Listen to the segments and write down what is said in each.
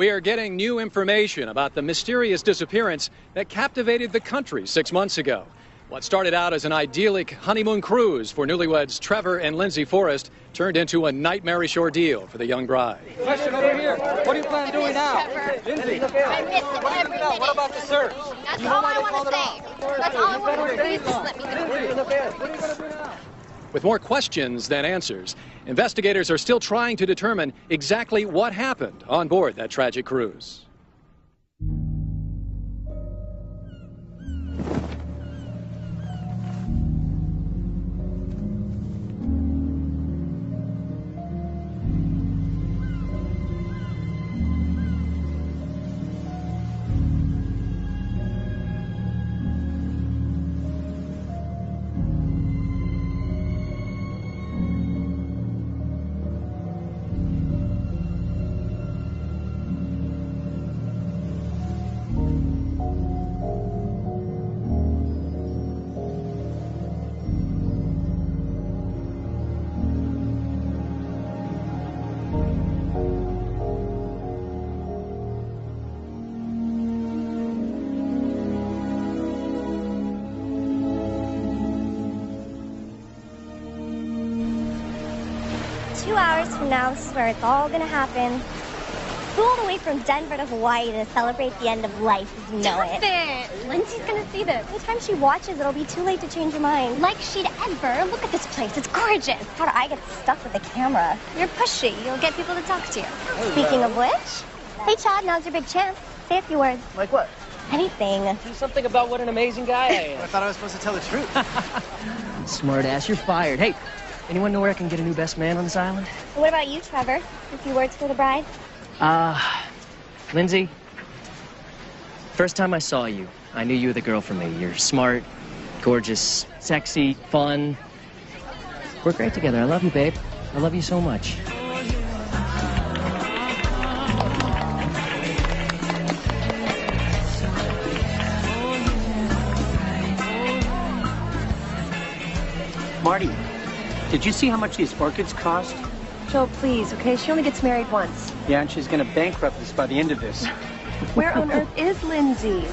We are getting new information about the mysterious disappearance that captivated the country 6 months ago. What started out as an idyllic honeymoon cruise for newlyweds Trevor and Lindsay Forrest turned into a nightmarish ordeal for the young bride. Question over here. What do you plan on doing now? Lindsay, I miss every minute. what about the search? That's all I want to say. That's all I want to say. Please just let me know. What are you going to do now? With more questions than answers, investigators are still trying to determine exactly what happened on board that tragic cruise. Hours from now, this is where it's all gonna happen. Flew all the way from Denver to Hawaii to celebrate the end of life as you know it. Lindsay's gonna see this. By the time she watches, it'll be too late to change her mind. Like she'd ever. Look at this place. It's gorgeous. How do I get stuck with the camera? You're pushy. You'll get people to talk to you. Speaking of which, hey Chad, now's your big chance. Say a few words. Like what? Anything. Do something about what an amazing guy I am. I thought I was supposed to tell the truth. Smart ass, you're fired. Hey, anyone know where I can get a new best man on this island? And what about you, Trevor? A few words for the bride? Lindsay, first time I saw you, I knew you were the girl for me. You're smart, gorgeous, sexy, fun. We're great together. I love you, babe. I love you so much. Marty, did you see how much these orchids cost? Joe, please, okay? She only gets married once. Yeah, and she's going to bankrupt us by the end of this. Where on earth is Lindsay?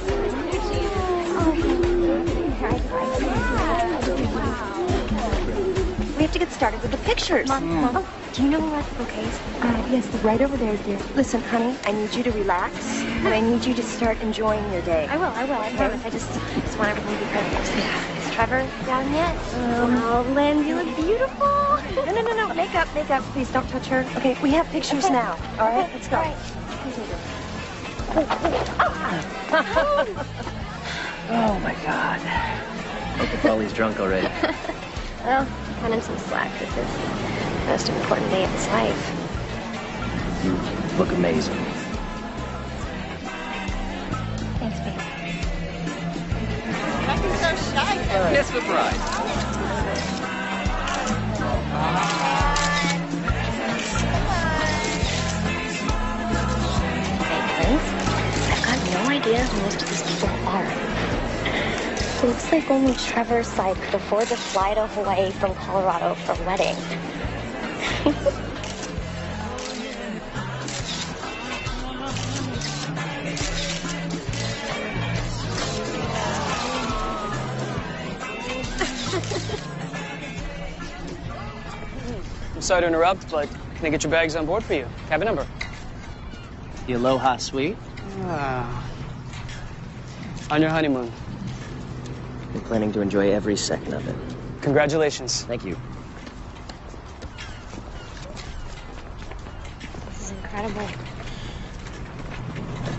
We have to get started with the pictures. Mom, do you know where the bouquets? Yes, right over there, dear. Listen, honey, I need you to relax, and I need you to start enjoying your day. I will, I promise. I just want everything to be perfect. Is Trevor down yet? Oh, Lynn, you look beautiful. No. Makeup. Please don't touch her. Okay, we have pictures now. All right, let's go. Oh, my God. Hope the Polly's drunk already. Well, cut him some slack. This is the most important day of his life. You look amazing. Thanks, babe. Nothing's so shy. Kiss the bride. I've got no idea who most of these people are. It looks like only Trevor's side could afford to fly to Hawaii from Colorado for a wedding. I'm sorry to interrupt, but can I get your bags on board for you? Cabin number. The Aloha Suite. On your honeymoon. I'm planning to enjoy every second of it. Congratulations. Thank you. This is incredible.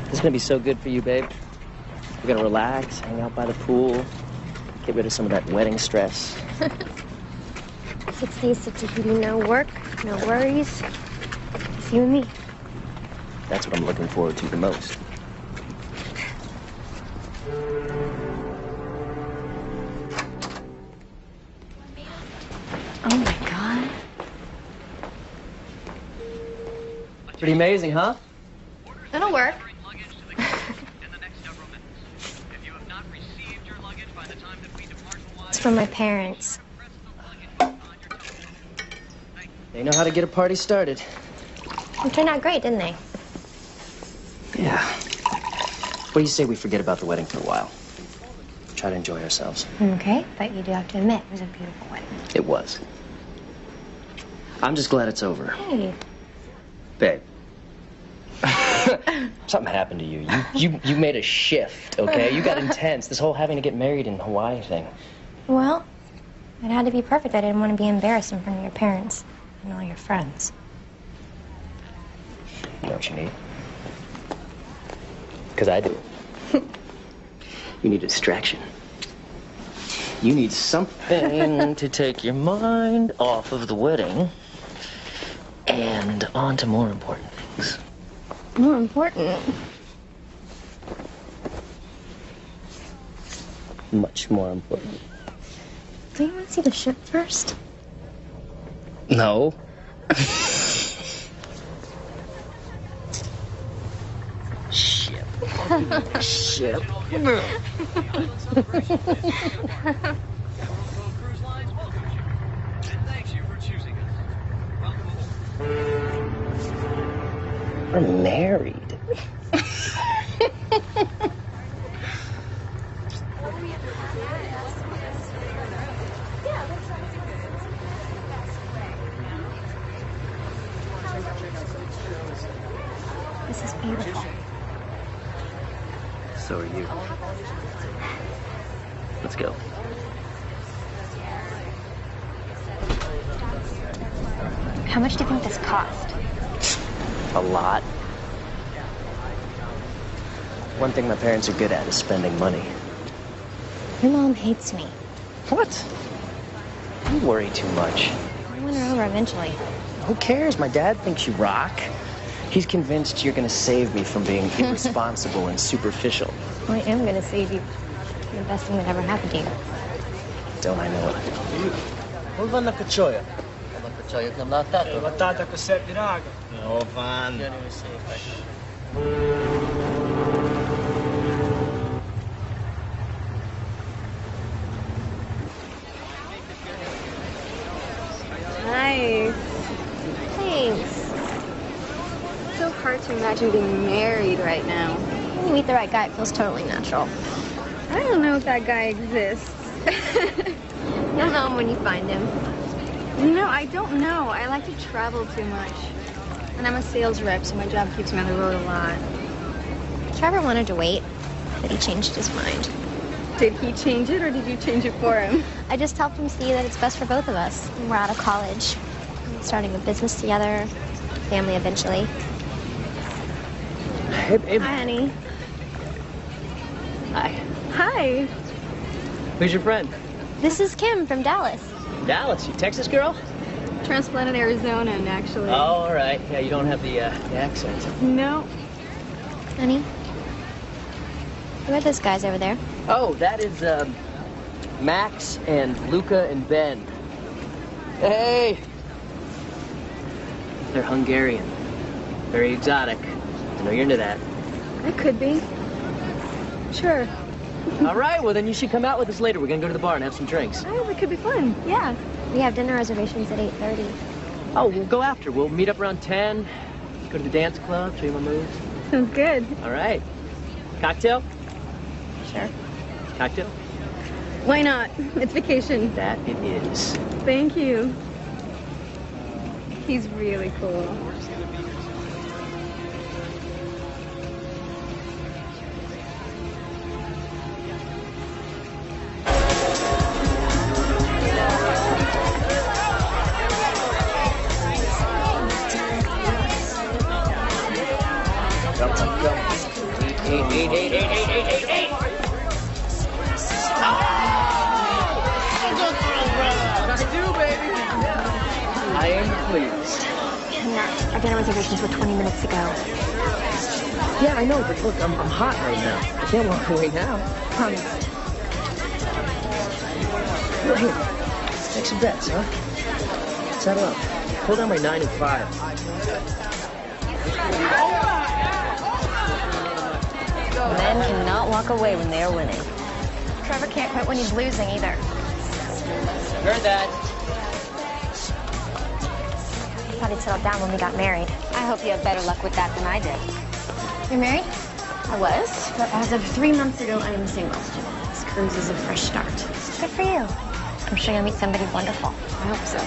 This is gonna be so good for you, babe. We're gonna relax, hang out by the pool, get rid of some of that wedding stress. 6 days to Tahiti, no work, no worries. It's you and me. That's what I'm looking forward to the most. Oh, my God. Pretty amazing, huh? That'll work. It's from my parents. They know how to get a party started. It turned out great, didn't they? Yeah. What do you say we forget about the wedding for a while? Try to enjoy ourselves. Okay, but you do have to admit it was a beautiful wedding. It was. I'm just glad it's over. Hey. Babe. Something happened to you. You made a shift, okay? You got intense. This whole having to get married in Hawaii thing. Well, it had to be perfect. I didn't want to be embarrassed in front of your parents and all your friends. You know what you need? Because I do. You need a distraction. You need something to take your mind off of the wedding and on to more important things. More important? Much more important. Do you want to see the ship first? No. Ship. Ship. We're married. This is beautiful. So are you. Let's go. How much do you think this cost? A lot. One thing my parents are good at is spending money. Your mom hates me. What? You worry too much. I'll win her over eventually. Who cares? My dad thinks you rock. He's convinced you're gonna save me from being irresponsible and superficial. I am gonna save you. The best thing that ever happened to you. Don't I know it? Hulvan na kachoya. Чайок нам на тату. Batata ko sa pinaga. No, Van. Nice. Thanks. It's so hard to imagine being married right now. When you meet the right guy, it feels totally natural. I don't know if that guy exists. You'll know him when you find him. No, I don't know. I like to travel too much. And I'm a sales rep, so my job keeps me on the road a lot. Trevor wanted to wait, but he changed his mind. Did he change it, or did you change it for him? I just helped him see that it's best for both of us. We're out of college, starting a business together, family eventually. Hey, babe. Hi, honey. Hi. Hi. Who's your friend? This is Kim from Dallas. Dallas, you Texas girl? Transplanted Arizonan, actually. Oh, all right. Yeah, you don't have the accent. No. Honey, who are those guys over there? Oh, that is Max and Luca and Ben. Hey. They're Hungarian. Very exotic. I know you're into that. I could be. Sure. All right, well, then you should come out with us later. We're going to go to the bar and have some drinks. Oh, that could be fun. Yeah. We have dinner reservations at 8:30. Oh, we'll go after. We'll meet up around 10, go to the dance club, show you my moves. Sounds good. All right. Cocktail? Sure. Cocktail? Why not? It's vacation. That it is. Thank you. He's really cool. I am pleased. Our dinner reservations were 20 minutes ago. Yeah, I know, but look, I'm hot right now. I can't walk away now. Promised. Well, here, let's take some bets, huh? Settle up. Pull down my 9 and 5. Men cannot walk away when they are winning. Trevor can't quit when he's losing either. Heard that. I thought he'd settle down when we got married. I hope you have better luck with that than I did. You're married? I was. But as of 3 months ago, I am single. This cruise is a fresh start. Good for you. I'm sure you'll meet somebody wonderful. I hope so.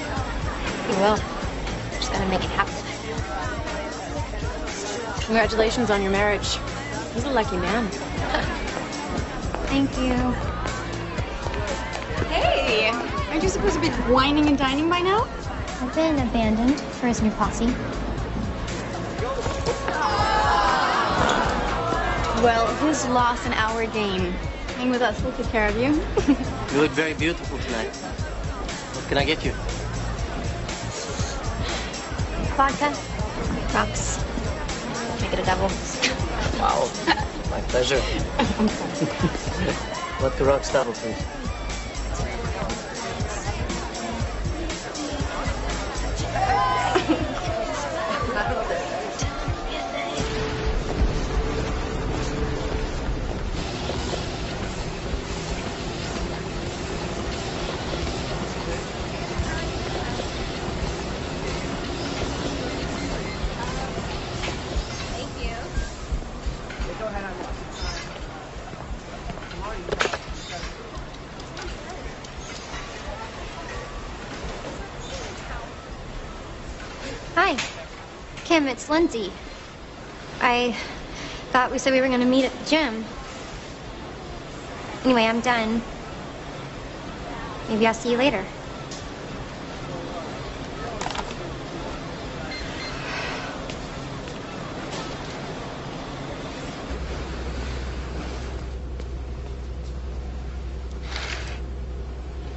You will. Just gotta make it happen. Congratulations on your marriage. He's a lucky man. Thank you. Hey! Aren't you supposed to be whining and dining by now? I've been abandoned for his new posse. Well, his loss and our gain. Hang with us, we'll take care of you. You look very beautiful tonight. What can I get you? Vodka. Rocks. Make it a double. Wow. My pleasure. Vodka rocks double, please. Hi. Kim, it's Lindsay. I thought we said we were going to meet at the gym. Anyway, I'm done. Maybe I'll see you later.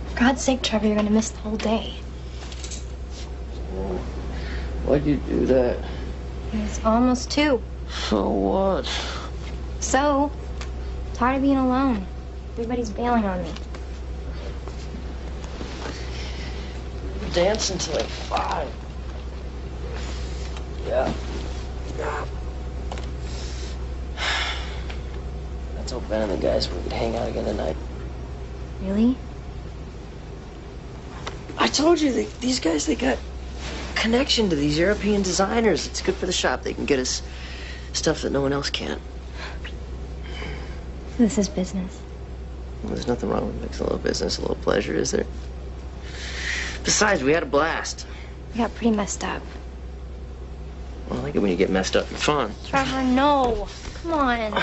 For God's sake, Trevor, you're gonna miss the whole day. Why'd you do that? It's almost 2. So what? So, tired of being alone. Everybody's bailing on me. We're dancing till like 5. Yeah. Let's hope Ben and the guys we could hang out again tonight. Really? I told you, these guys, they got connection to these European designers. It's good for the shop. They can get us stuff that no one else can. This is business. Well, there's nothing wrong with mixing a little business, a little pleasure, is there? Besides, we had a blast. We got pretty messed up. Well, I like it when you get messed up. It's fun. Trevor, no. Come on.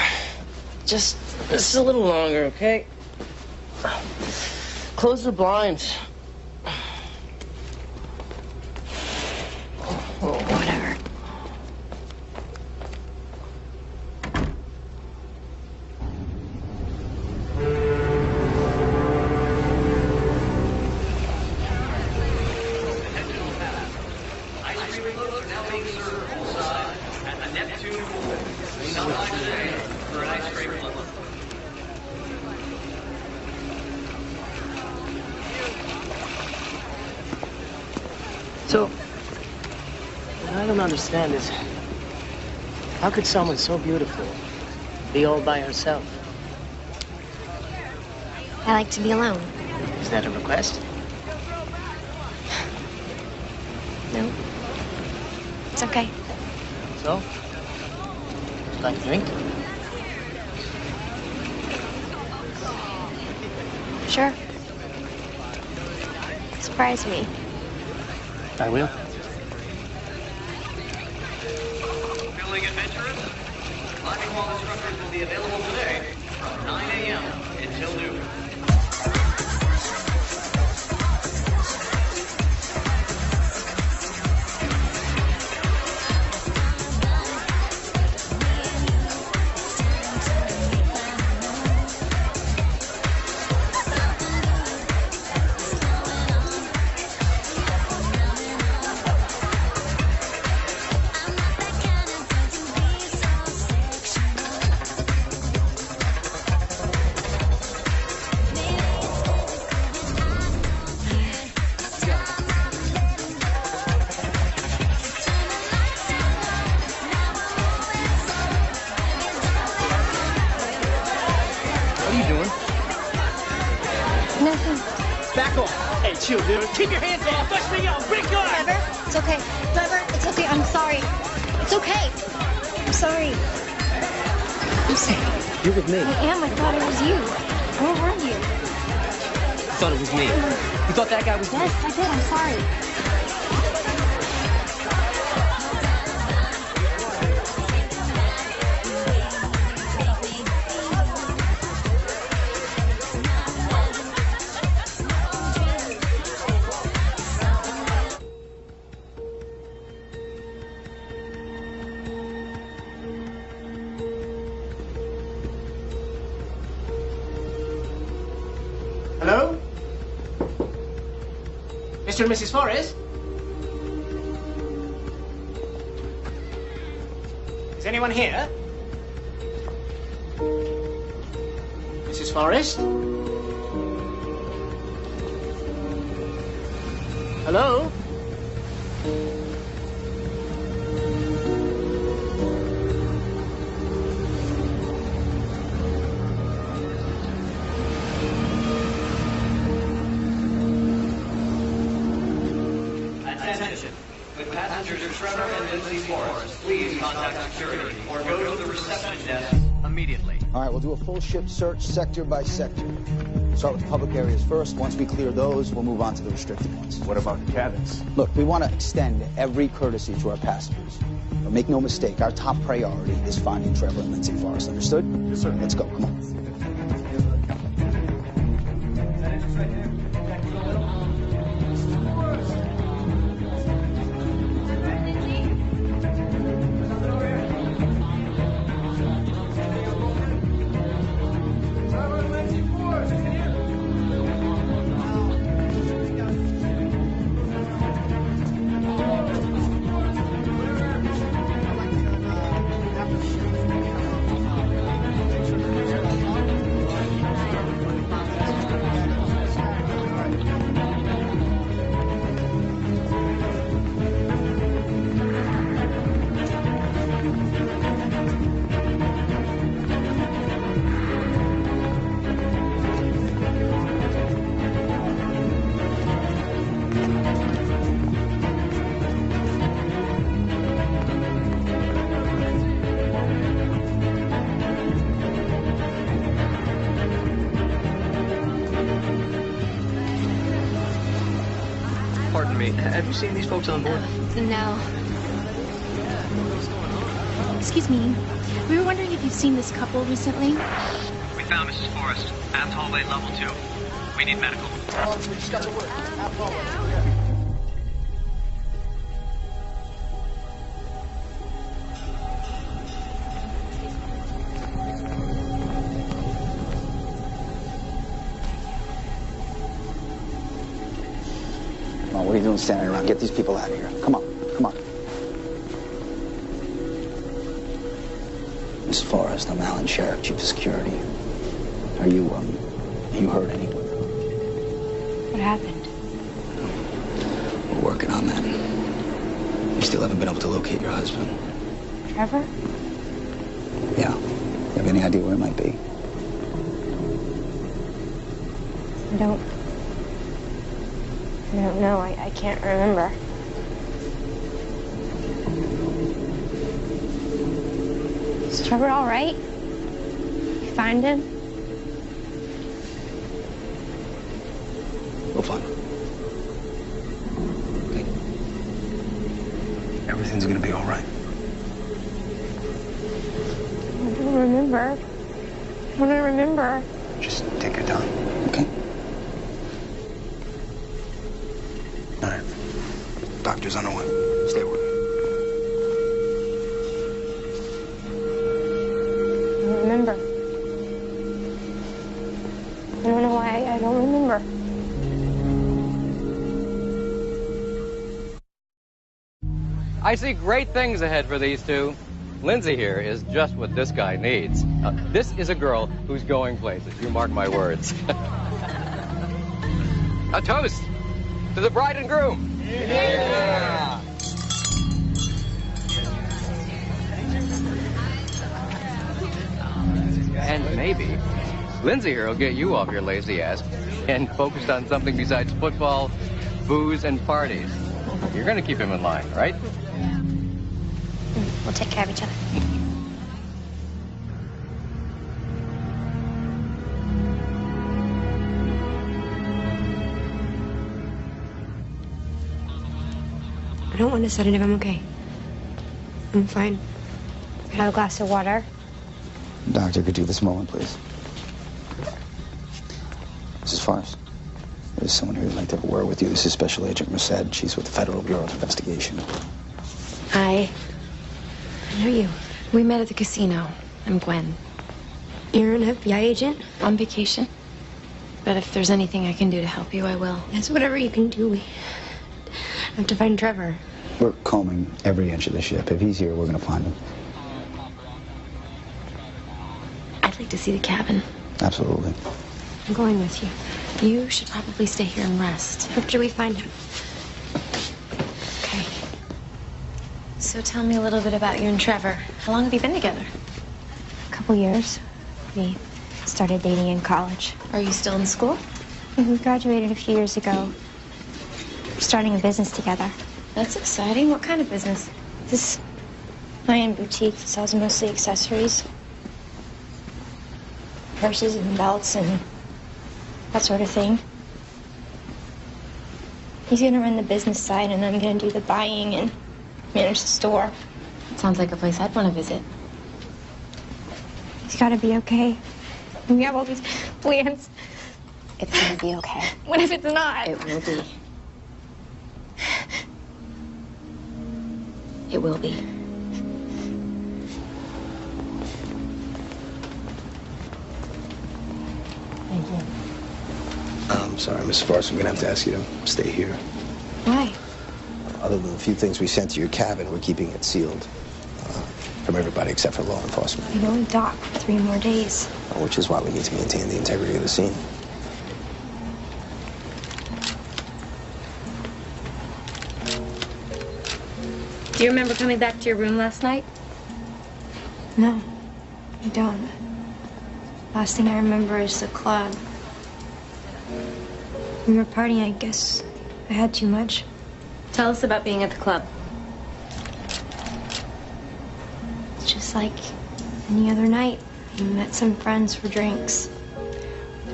Just a little longer, okay? Close the blinds. Oh, whatever. So, what I don't understand is, how could someone so beautiful be all by herself? I like to be alone. Is that a request? No. It's okay. So? Would you like a drink? Sure. Surprise me. I will. Feeling adventurous? Climbing wall instructors will be available today from 9 a.m. until noon. Chill, dude. Keep your hands off. Push me up. Break your arm. Trevor, it's okay. Trevor, it's okay. I'm sorry. It's okay. I'm sorry. Lucy, you're with me. I am. I thought it was you. Where were you? I thought it was me. You thought that guy was me? Yes, I did. I'm sorry. Hello? Mr. and Mrs. Forrest? Is anyone here? Mrs. Forrest? Hello? Attention. With passengers Trevor and Lindsay Forrest, please contact security or go to the reception desk immediately. All right, we'll do a full ship search sector by sector. Start with the public areas first. Once we clear those, we'll move on to the restricted ones. What about the cabins? Look, we want to extend every courtesy to our passengers. But make no mistake, our top priority is finding Trevor and Lindsay Forrest. Understood? Yes, sir. Let's go. Come on. Pardon me, have you seen these folks on board? No. Excuse me. We were wondering if you've seen this couple recently. We found Mrs. Forrest, aft hallway level 2. We need medical. We just got to work. Come on, what are you doing standing around? Get these people out of here. Come on, come on. Miss Forrest, I'm Alan Sheriff, Chief of Security. Are you hurt anyone? What happened? We're working on that. We still haven't been able to locate your husband. Trevor? Yeah. You have any idea where it might be? I don't know. I can't remember. Is Trevor all right? You find him? We'll find him. Okay. Everything's gonna be all right. I don't remember. I don't remember. Just take your time, okay? All right. Doctor's on the way. Stay with me. I don't remember. I don't know why I don't remember. I see great things ahead for these two. Lindsay here is just what this guy needs. This is a girl who's going places. You mark my words. A toast to the bride and groom. Yeah. And maybe Lindsay here will get you off your lazy ass and focused on something besides football, booze, and parties. You're going to keep him in line, right? We'll take care of each other. don't want a sedative. I'm okay. I'm fine. Could I have a glass of water? Doctor, could you this moment, please? Mrs. Forrest, there's someone here who'd like to have a word with you. This is Special Agent Merced. She's with the Federal Bureau of Investigation. Hi. I know you. We met at the casino. I'm Gwen. You're an FBI agent? On vacation. But if there's anything I can do to help you, I will. Yes, whatever you can do. We have to find Trevor. We're combing every inch of the ship. If he's here, we're going to find him. I'd like to see the cabin. Absolutely. I'm going with you. You should probably stay here and rest. After we find him. Okay. So tell me a little bit about you and Trevor. How long have you been together? A couple years. We started dating in college. Are you still in school? We graduated a few years ago. We're starting a business together. That's exciting. What kind of business? This high-end boutique that sells mostly accessories. Purses and belts and that sort of thing. He's gonna run the business side and I'm gonna do the buying and manage the store. Sounds like a place I'd want to visit. He's gotta be okay. We have all these plans. It's gonna be okay. What if it's not? It will be. It will be. Thank you. I'm sorry, Mrs. Forrest. I'm going to have to ask you to stay here. Why? Other than the few things we sent to your cabin, we're keeping it sealed from everybody except for law enforcement. We only dock for 3 more days. Which is why we need to maintain the integrity of the scene. Do you remember coming back to your room last night? No, I don't. Last thing I remember is the club. We were partying, I guess. I had too much. Tell us about being at the club. It's just like any other night. We met some friends for drinks.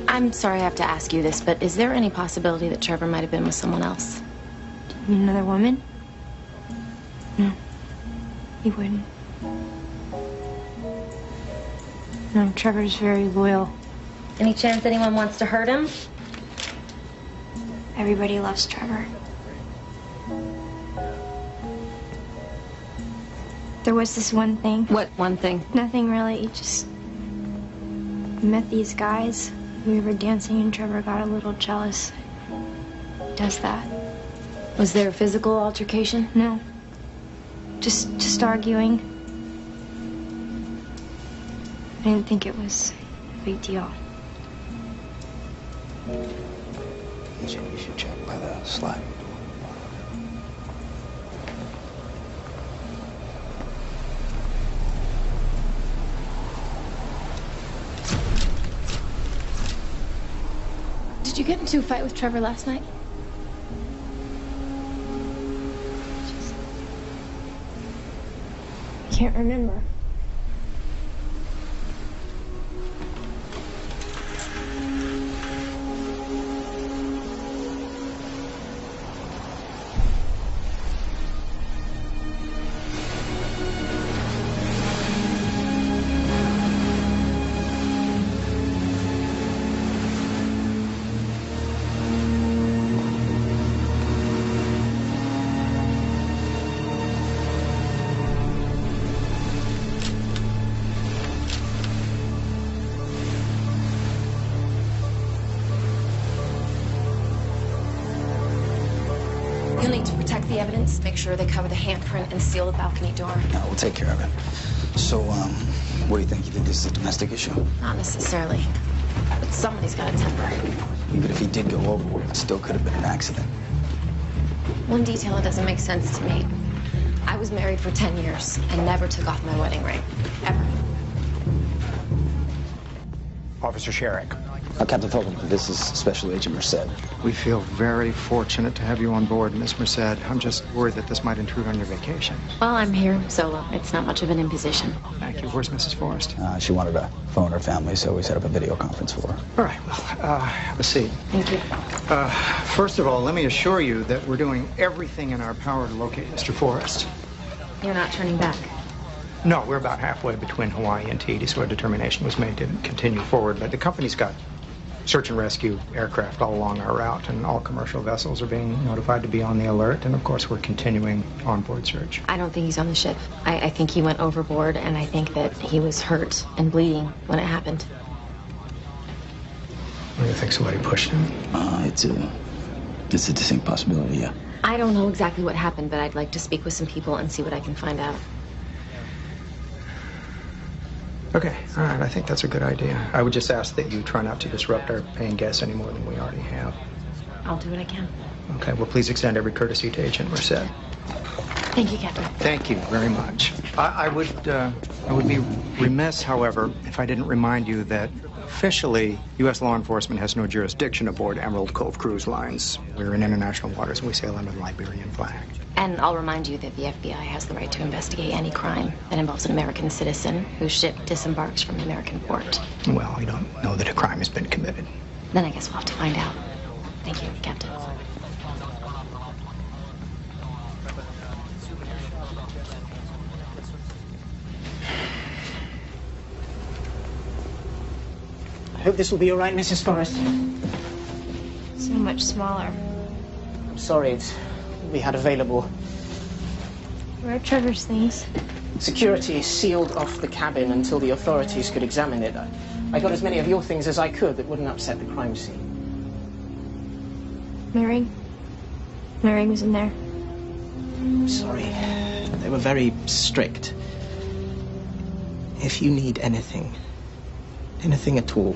I'm sorry I have to ask you this, but is there any possibility that Trevor might have been with someone else? You mean another woman? No, he wouldn't. No, Trevor's very loyal. Any chance anyone wants to hurt him? Everybody loves Trevor. There was this one thing. What one thing? Nothing really, just we met these guys. We were dancing and Trevor got a little jealous. He does that. Was there a physical altercation? No. Just arguing. I didn't think it was a big deal. You should check by the slide. Did you get into a fight with Trevor last night? I can't remember. You'll need to protect the evidence, make sure they cover the handprint, and seal the balcony door. No, we'll take care of it. So, what do you think? You think this is a domestic issue? Not necessarily. But somebody's got a temper. Even if he did go overboard, it still could have been an accident. One detail that doesn't make sense to me. I was married for 10 years and never took off my wedding ring. Ever. Officer Sherrick. Captain Thorne, this is Special Agent Merced. We feel very fortunate to have you on board, Miss Merced. I'm just worried that this might intrude on your vacation. Well, I'm here solo. It's not much of an imposition. Thank you. Where's Mrs. Forrest? She wanted to phone her family, so we set up a video conference for her. All right, well, have a seat. Thank you. First of all, let me assure you that we're doing everything in our power to locate Mr. Forrest. You're not turning back? No, we're about halfway between Hawaii and Tahiti, so a determination was made to continue forward. But the company's got search and rescue aircraft all along our route, and all commercial vessels are being notified to be on the alert. And of course, we're continuing onboard search. I don't think he's on the ship. I think he went overboard, and I think that he was hurt and bleeding when it happened. What do you think? Somebody pushed him? It's a distinct possibility, yeah. I don't know exactly what happened, but I'd like to speak with some people and see what I can find out. Okay, all right, I think that's a good idea. I would just ask that you try not to disrupt our paying guests any more than we already have. I'll do what I can. Okay, well, please extend every courtesy to Agent Merced. Thank you, Captain. Thank you very much. I would be remiss, however, if I didn't remind you that officially, U.S. law enforcement has no jurisdiction aboard Emerald Cove Cruise Lines. We're in international waters and we sail under the Liberian flag. And I'll remind you that the FBI has the right to investigate any crime that involves an American citizen whose ship disembarks from an American port. Well, we don't know that a crime has been committed. Then I guess we'll have to find out. Thank you, Captain. I hope this will be all right, Mrs. Forrest. So much smaller. I'm sorry, it's all we had available. Where are Trevor's things? Security sealed off the cabin until the authorities could examine it. I got as many of your things as I could that wouldn't upset the crime scene. Mary was in there. Sorry. They were very strict. If you need anything at all,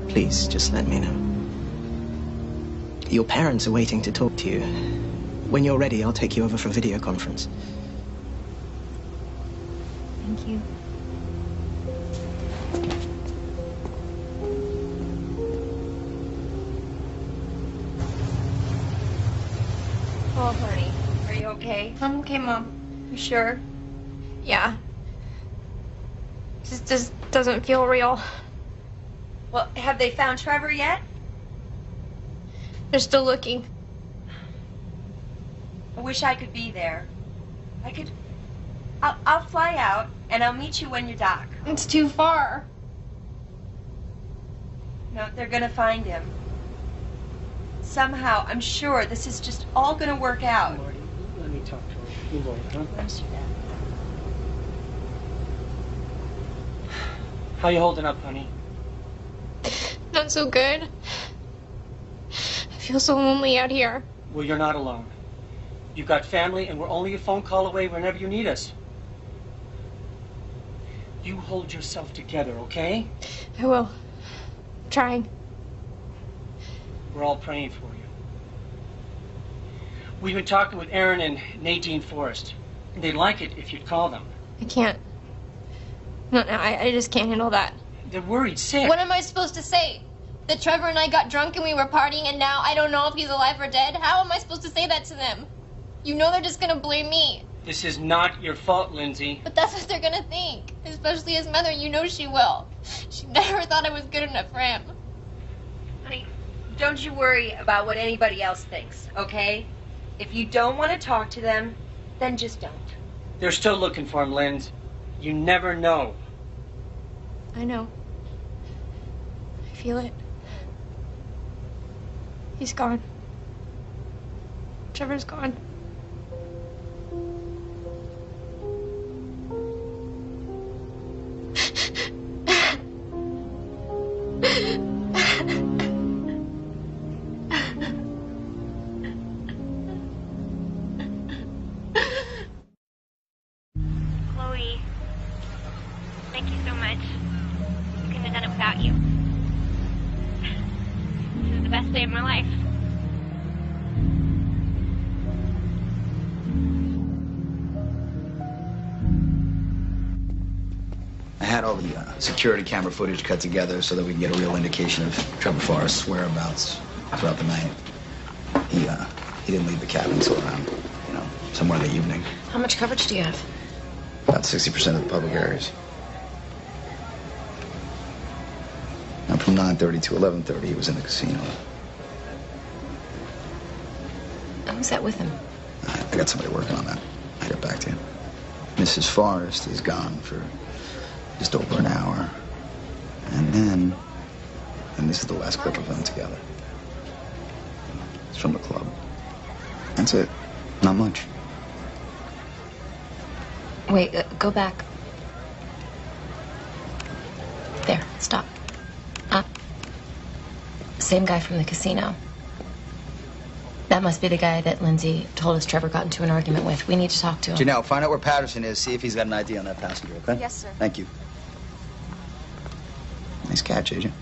please just let me know. Your parents are waiting to talk to you. When you're ready, I'll take you over for a video conference. Thank you. Oh, honey, are you okay? I'm okay, Mom. You sure? Yeah. Just doesn't feel real. Well, have they found Trevor yet? They're still looking. I wish I could be there. I'll fly out, and I'll meet you when you dock. It's too far. No, they're gonna find him. Somehow, I'm sure this is just all gonna work out. Marty, let me talk to her. You worry, huh? Bless you, Dad. How you holding up, honey? Not so good. I feel so lonely out here. Well, you're not alone. You've got family, and we're only a phone call away whenever you need us. You hold yourself together, okay? I will. I'm trying. We're all praying for you. We've been talking with Aaron and Nadine Forrest. They'd like it if you'd call them. I can't. No, I just can't handle that. They're worried sick. What am I supposed to say? That Trevor and I got drunk and we were partying and now I don't know if he's alive or dead? How am I supposed to say that to them? You know they're just gonna blame me. This is not your fault, Lindsay. But that's what they're gonna think. Especially his mother, you know she will. She never thought I was good enough for him. Honey, don't you worry about what anybody else thinks, okay? If you don't want to talk to them, then just don't. They're still looking for him, Linz. You never know. I know. I feel it. He's gone. Trevor's gone. Chloe, thank you so much. I couldn't have done it without you. This is the best day of my life. I had all the security camera footage cut together so that we can get a real indication of Trevor Forrest's whereabouts throughout the night. He didn't leave the cabin until around, somewhere in the evening. How much coverage do you have? About 60% of the public areas. And from 9:30 to 11:30, he was in the casino. Who's that with him? I got somebody working on that. I'll get back to you. Mrs. Forrest is gone for just over an hour. And this is the last clip of them together. It's from the club. That's it. Not much. Wait, go back. There, stop. Same guy from the casino. That must be the guy that Lindsay told us Trevor got into an argument with. We need to talk to him. Janelle, find out where Patterson is, see if he's got an ID on that passenger, okay? Yes, sir. Thank you. Nice catch, Agent.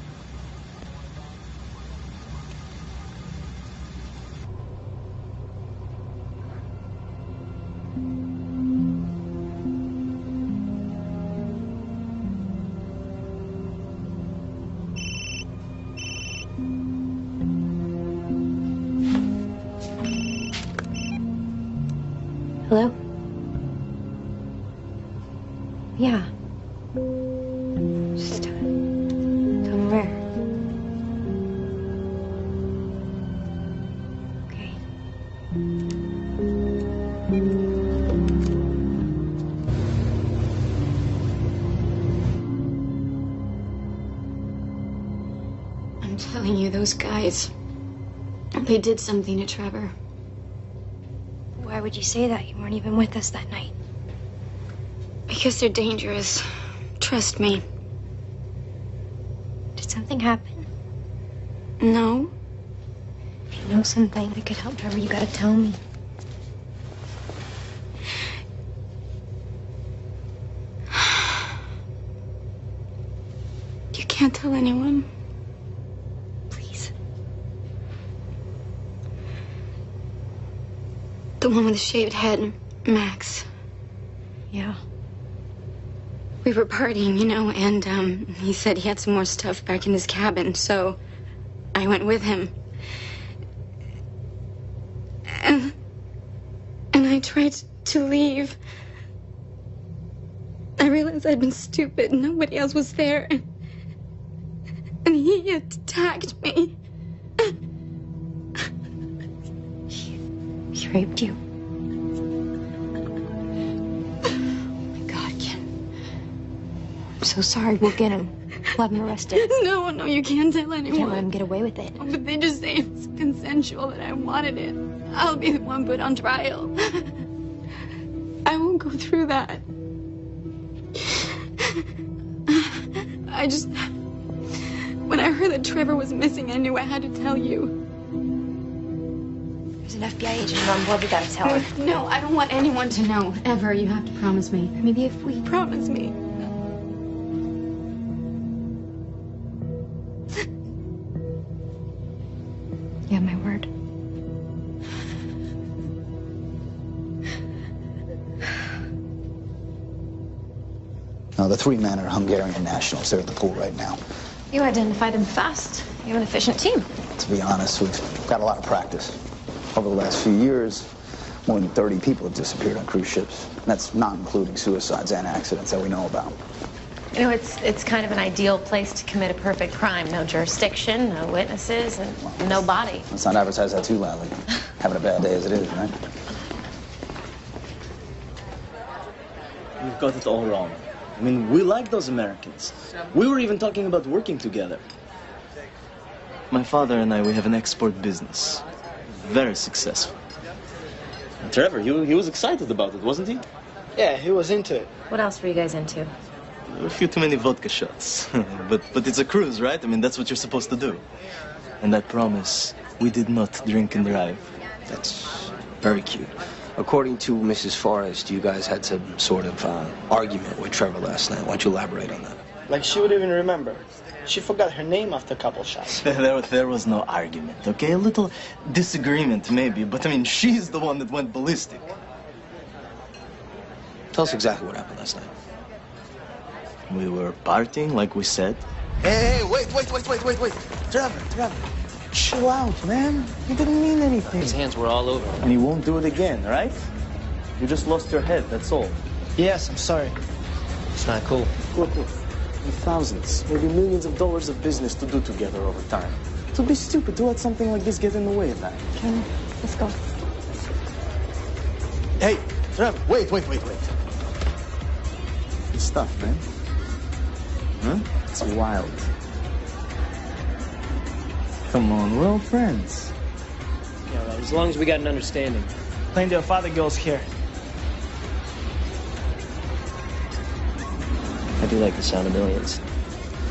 Hello? Yeah. Just tell me where. Okay. I'm telling you, those guys, they did something to Trevor. Why would you say that? You weren't even with us that night. Because they're dangerous. Trust me. Did something happen? No. If you know something that could help Trevor, you gotta tell me. You can't tell anyone. Please. The one with the shaved head, Max. Yeah. We were partying, and he said he had some more stuff back in his cabin, so I went with him. And I tried to leave. I realized I'd been stupid. Nobody else was there. And he attacked me. He raped you. Oh my God, Kim. I'm so sorry. We'll get him. We'll have him arrested. No, you can't tell anyone. You can't let him get away with it. Oh, but they just say it's consensual, that I wanted it. I'll be the one put on trial. I won't go through that. When I heard that Trevor was missing, I knew I had to tell you. There's an FBI agent on board. We gotta tell her. No, I don't want anyone to know, ever. You have to promise me. Maybe if we... Promise me. Yeah, my word. Now, the three men are Hungarian nationals. They're at the pool right now. You identified them fast. You have an efficient team. To be honest, we've got a lot of practice. Over the last few years, more than 30 people have disappeared on cruise ships. And that's not including suicides and accidents that we know about. It's kind of an ideal place to commit a perfect crime. No jurisdiction, no witnesses, and no body. Let's not advertise that too loudly. Having a bad day as it is, right? You've got it all wrong. I mean, we like those Americans. We were even talking about working together. My father and I, we have an export business. Very successful. And Trevor, he was excited about it, wasn't he? Yeah, he was into it. What else were you guys into? A few too many vodka shots. but it's a cruise, right? I mean, that's what you're supposed to do. And I promise, we did not drink and drive. That's very cute. According to Mrs. Forrest, you guys had some sort of argument with Trevor last night. Why don't you elaborate on that? Like she would even remember. She forgot her name after a couple shots. There was no argument, okay? A little disagreement, maybe, but I mean, she's the one that went ballistic. Tell us exactly what happened last night. We were partying, like we said. Hey, wait. Trevor. Chill out, man. He didn't mean anything. His hands were all over. And he won't do it again, right? You just lost your head, that's all. Yes, I'm sorry. It's not cool. Look. In thousands, maybe millions of dollars of business to do together over time. It would be stupid to let something like this get in the way of that. Okay, let's go. Hey, Trevor, wait. Good stuff, man. Huh? It's wild. Come on, we're all friends. Yeah, well, as long as we got an understanding. Plenty of other girls here. I do like the sound of millions.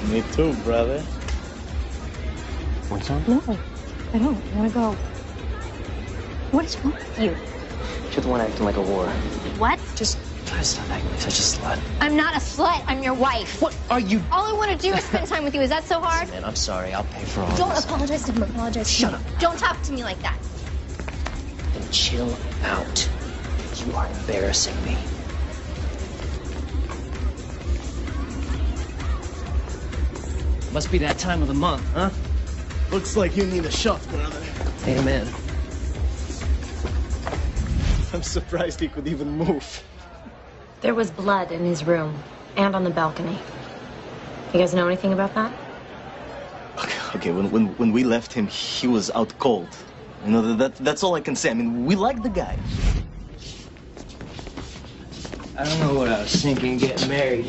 Me too, brother. Want some? No, I don't. I want to go. What is wrong with you? You're the one acting like a whore. What? Just try to stop acting like such a slut. I'm not a slut. I'm your wife. What are you? All I want to do is spend time with you. Is that so hard? Man, I'm sorry. I'll pay for all Don't this. apologize to him. Apologize. Shut up. Don't talk to me like that. Then chill out. You are embarrassing me. Must be that time of the month, huh? Looks like you need a shot, brother. Amen. I'm surprised he could even move. There was blood in his room and on the balcony. You guys know anything about that? Okay, when we left him, he was out cold. You know, that's all I can say. I mean, we like the guy. I don't know what I was thinking getting married.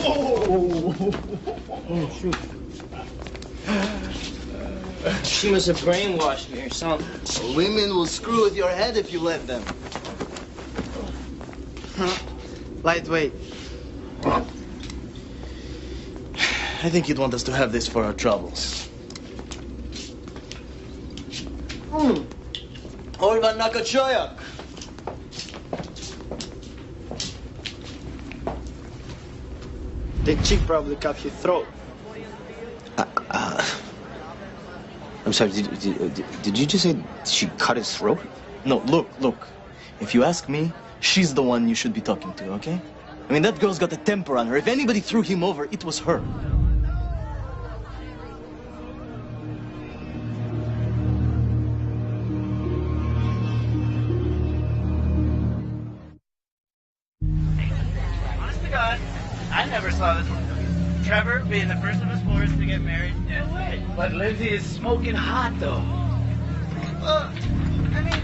Oh, shoot. She must have brainwashed me or something. Women will screw with your head if you let them. Lightweight. I think you'd want us to have this for our troubles. Orban Nakachoyak. The chick probably cut his throat. I'm sorry, did you just say she cut his throat? No, look. If you ask me, she's the one you should be talking to, okay? I mean, that girl's got a temper on her. If anybody threw him over, it was her. Honest to God, I never saw this one. Trevor being the first of his fours to get married. No way. But Lindsay is smoking hot, though. Well, I mean,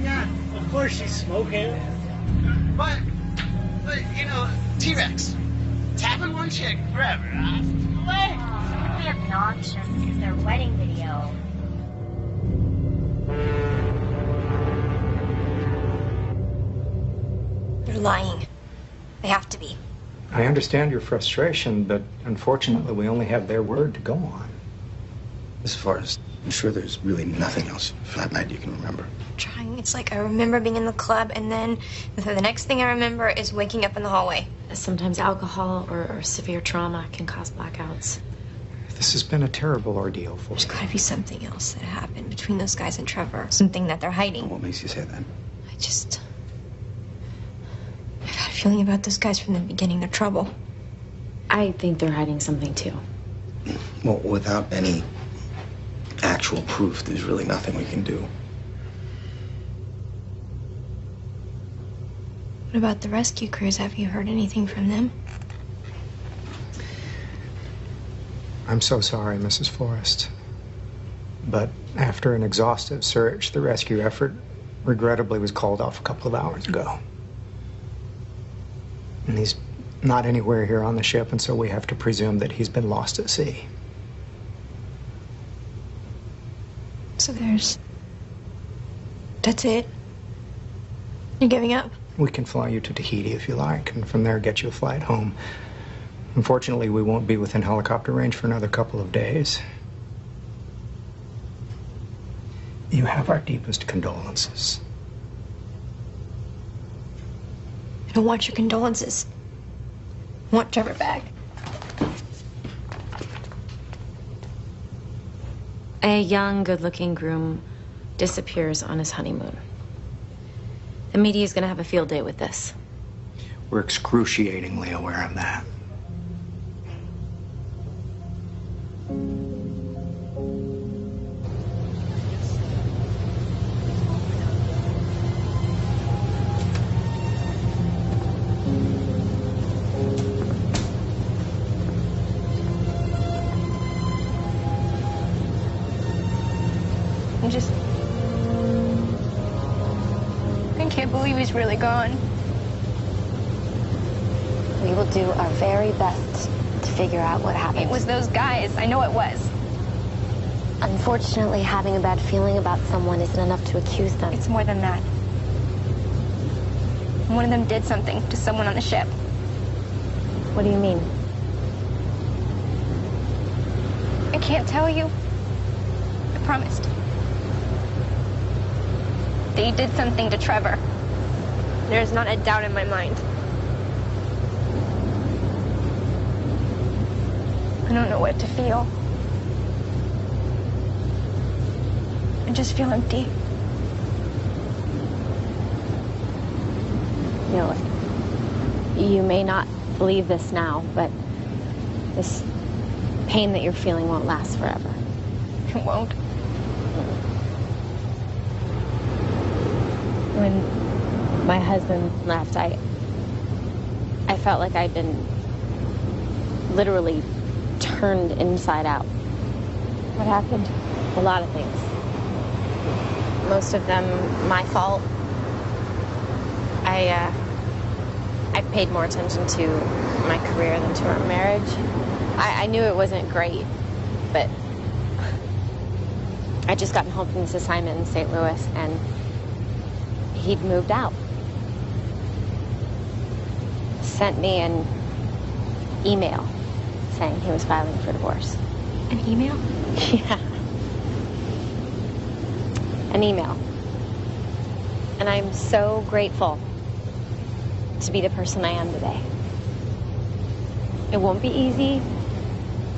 yeah, of course she's smoking. But you know, T-Rex, tapping one chick forever, huh? What? It's really obnoxious. This is their wedding video. They're lying. They have to be. I understand your frustration, but unfortunately we only have their word to go on. As far as I'm sure there's really nothing else from that night you can remember. I'm trying. It's like I remember being in the club, and then the next thing I remember is waking up in the hallway. Sometimes alcohol or severe trauma can cause blackouts. This has been a terrible ordeal for There's you. got to be something else that happened between those guys and Trevor. Something that they're hiding. What makes you say that? I've had a feeling about those guys from the beginning. They're trouble. I think they're hiding something too. Well, without any actual proof, there's really nothing we can do. What about the rescue crews? Have you heard anything from them? I'm so sorry, Mrs. Forrest. But after an exhaustive search, the rescue effort regrettably was called off a couple of hours ago. And he's not anywhere here on the ship, and so we have to presume that he's been lost at sea. So that's it? You're giving up? We can fly you to Tahiti if you like, and from there get you a flight home. Unfortunately, we won't be within helicopter range for another couple of days. You have our deepest condolences. I don't want your condolences. I want Trevor back. A young, good-looking groom disappears on his honeymoon. The media is going to have a field day with this. We're excruciatingly aware of that. I can't believe he's really gone. We will do our very best to figure out what happened. It was those guys. I know it was. Unfortunately, having a bad feeling about someone isn't enough to accuse them. It's more than that. One of them did something to someone on the ship. What do you mean? I can't tell you. I promised. They did something to Trevor. There's not a doubt in my mind. I don't know what to feel. I just feel empty. You know, you may not believe this now, but this pain that you're feeling won't last forever. It won't. When my husband left, I felt like I'd been literally turned inside out. What happened? A lot of things. Most of them my fault. I paid more attention to my career than to our marriage. I knew it wasn't great, but I'd just gotten home from this assignment in St. Louis, and he'd moved out. Sent me an email saying he was filing for divorce. An email? Yeah. An email. And I'm so grateful to be the person I am today. It won't be easy,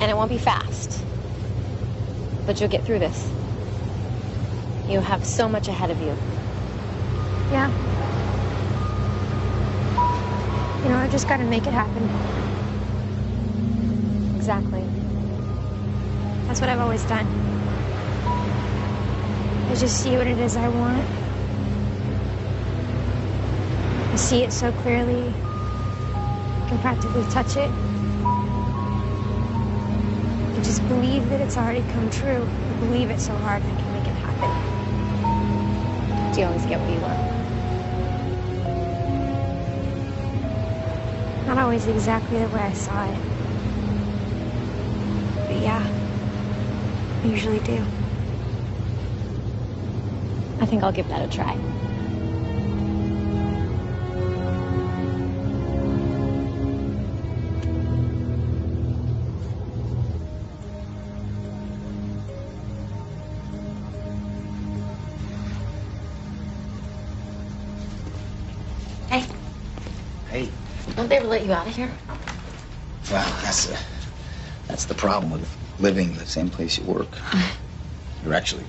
and it won't be fast. But you'll get through this. You have so much ahead of you. Yeah. You know, I just gotta make it happen. Exactly. That's what I've always done. I just see what it is I want. I see it so clearly. I can practically touch it. I just believe that it's already come true. I believe it so hard I can make it happen. Do you always get what you want? Not always exactly the way I saw it. But yeah, I usually do. I think I'll give that a try. Hey. Hey. Don't they ever let you out of here? Well, that's the problem with living in the same place you work. You're actually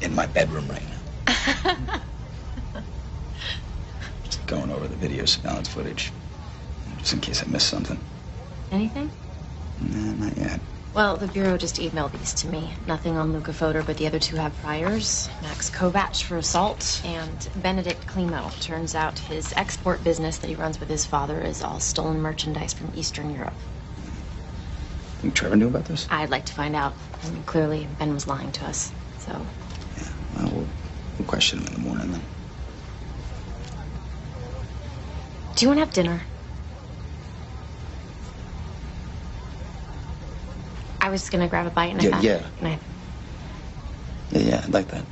in my bedroom right now. Just going over the video surveillance footage, just in case I missed something. Anything? Nah, not yet. Well, the Bureau just emailed these to me. Nothing on Luca Fodor, but the other two have priors. Max Kovach for assault and Benedict Klimo. Turns out his export business that he runs with his father is all stolen merchandise from Eastern Europe. Think Trevor knew about this? I'd like to find out. I mean, clearly, Ben was lying to us, so... Yeah, well, we'll question him in the morning, then. Do you want to have dinner? I was gonna grab a bite and I thought... Yeah. Can I... Yeah, I'd like that.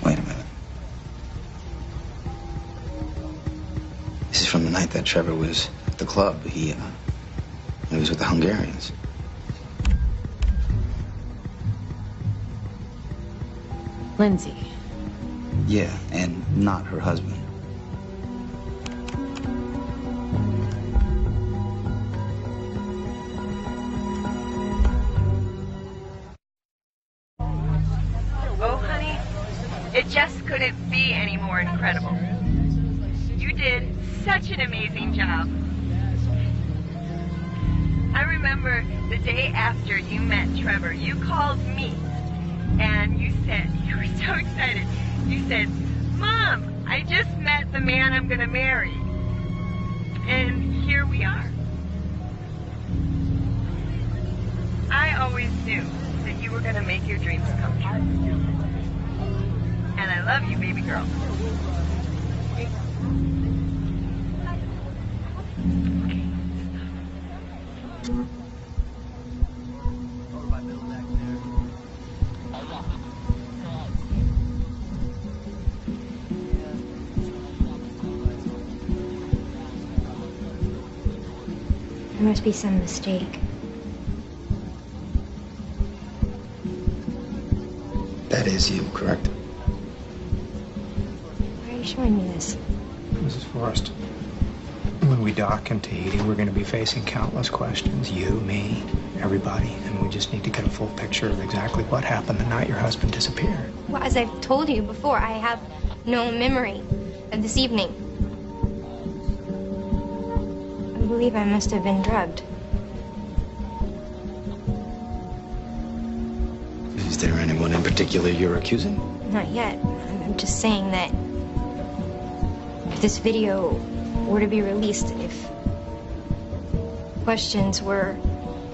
Wait a minute. This is from the night that Trevor was at the club. He was with the Hungarians. Lindsay. Yeah, and not her husband. Oh, honey, it just did such an amazing job. I remember the day after you met Trevor, you called me and you said, you were so excited. You said, Mom, I just met the man I'm going to marry. And here we are. I always knew that you were going to make your dreams come true. And I love you, baby girl. There must be some mistake. That is you, correct? Why are you showing me this? Mrs. Forrest, when we dock in Tahiti, we're going to be facing countless questions. You, me, everybody. And we just need to get a full picture of exactly what happened the night your husband disappeared. Well, as I've told you before, I have no memory of this evening. I believe I must have been drugged. Is there anyone in particular you're accusing? Not yet. I'm just saying that if this video were to be released, if questions were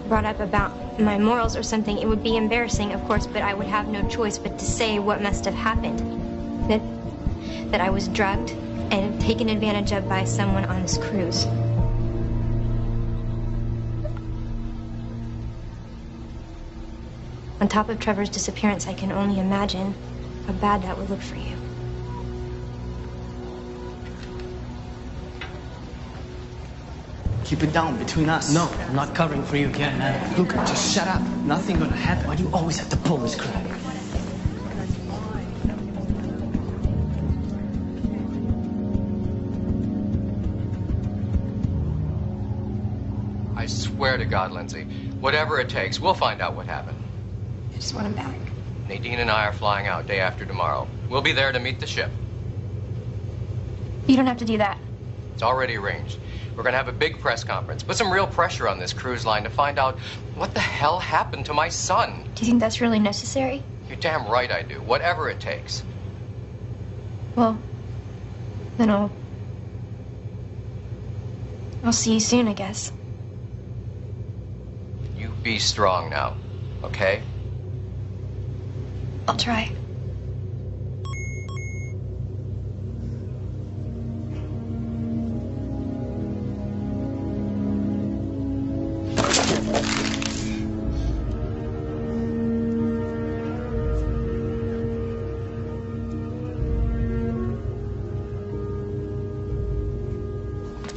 brought up about my morals or something, it would be embarrassing, of course, but I would have no choice but to say what must have happened. That I was drugged and taken advantage of by someone on this cruise. On top of Trevor's disappearance, I can only imagine how bad that would look for you. Keep it down between us. No, I'm not covering for you again, man. Luca, just shut up. Nothing gonna happen. Why do you always have to pull this crap? I swear to God, Lindsay, whatever it takes, we'll find out what happened. I just want him back. Nadine and I are flying out day after tomorrow. We'll be there to meet the ship. You don't have to do that. It's already arranged. We're going to have a big press conference. Put some real pressure on this cruise line to find out what the hell happened to my son. Do you think that's really necessary? You're damn right I do. Whatever it takes. Well, then I'll see you soon, I guess. You be strong now, okay? I'll try.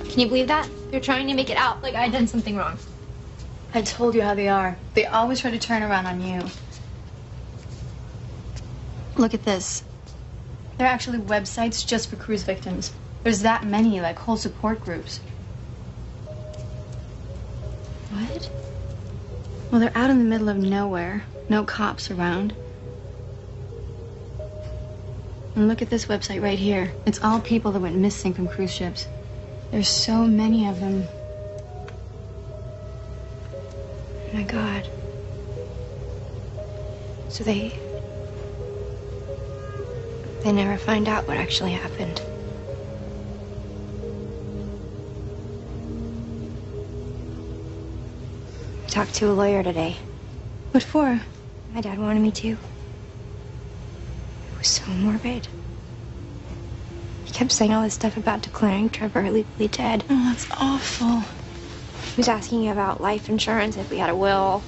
Can you believe that? They're trying to make it out like I done something wrong. I told you how they are. They always try to turn around on you. Look at this. There are actually websites just for cruise victims. There's that many, like whole support groups. What? Well, they're out in the middle of nowhere. No cops around. And look at this website right here. It's all people that went missing from cruise ships. There's so many of them. Oh my God. So they never find out what actually happened. I talked to a lawyer today. What for? My dad wanted me to. It was so morbid. He kept saying all this stuff about declaring Trevor legally dead. Oh, that's awful. He was asking about life insurance, if we had a will.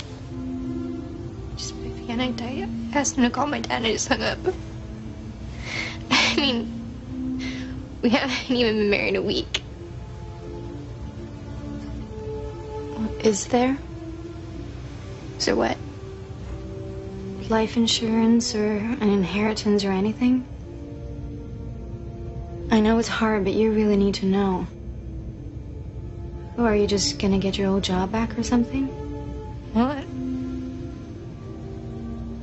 Just panicked. I asked him to call my dad and I just hung up. I mean, we haven't even been married a week. Is there? Is there what? Life insurance or an inheritance or anything? I know it's hard, but you really need to know. Or are you just gonna get your old job back or something? What?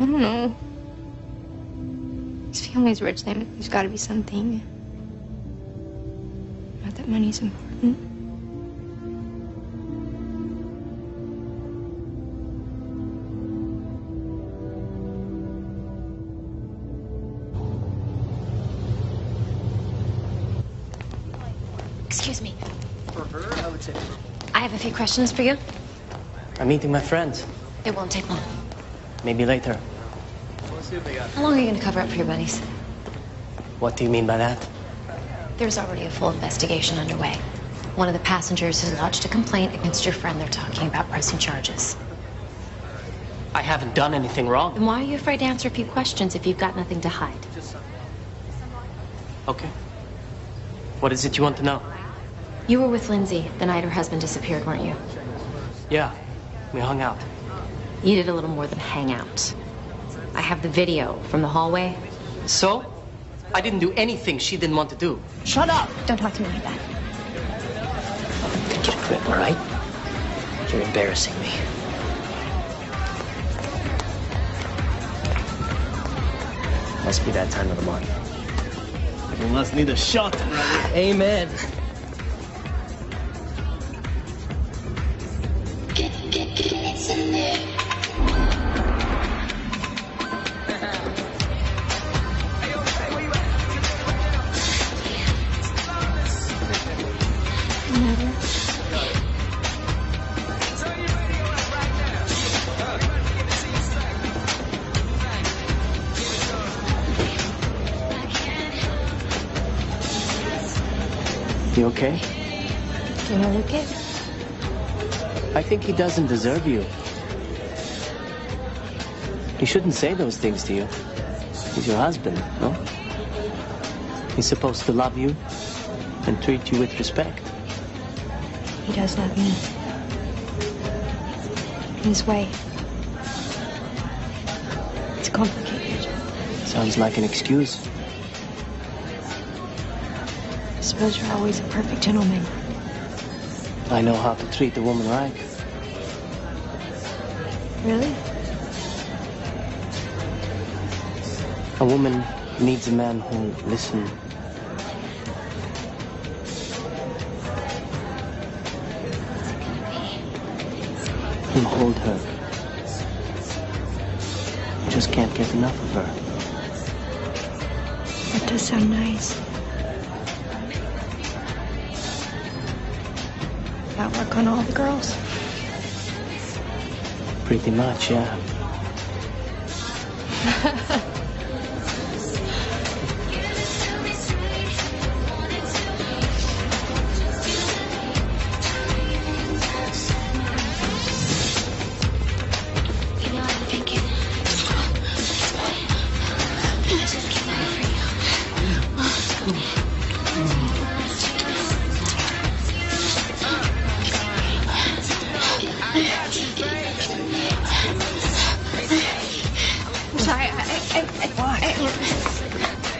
I don't know. His family's rich, then there's gotta be something. Not that money's important. Excuse me. For her, I would say. I have a few questions for you. I'm meeting my friends. It won't take long. Maybe later. Let's see what they got. How long are you going to cover up for your buddies? What do you mean by that? There's already a full investigation underway. One of the passengers has lodged a complaint against your friend. They're talking about pressing charges. I haven't done anything wrong. Then why are you afraid to answer a few questions if you've got nothing to hide? Okay. What is it you want to know? You were with Lindsay the night her husband disappeared, weren't you? Yeah, we hung out. You did a little more than hang out. I have the video from the hallway. So? I didn't do anything she didn't want to do. Shut up! Don't talk to me like that. Get a grip, all right? You're embarrassing me. Must be that time of the month. You must need a shot, brother. Amen. You okay? Do you know Luke? I think he doesn't deserve you. He shouldn't say those things to you. He's your husband, no? He's supposed to love you and treat you with respect. He does love me. In his way. It's complicated. Sounds like an excuse. I suppose you're always a perfect gentleman. I know how to treat a woman right. Really? A woman needs a man who'll listen. Who'll hold her. You just can't get enough of her. That does sound nice. That work on all the girls? Pretty much, yeah.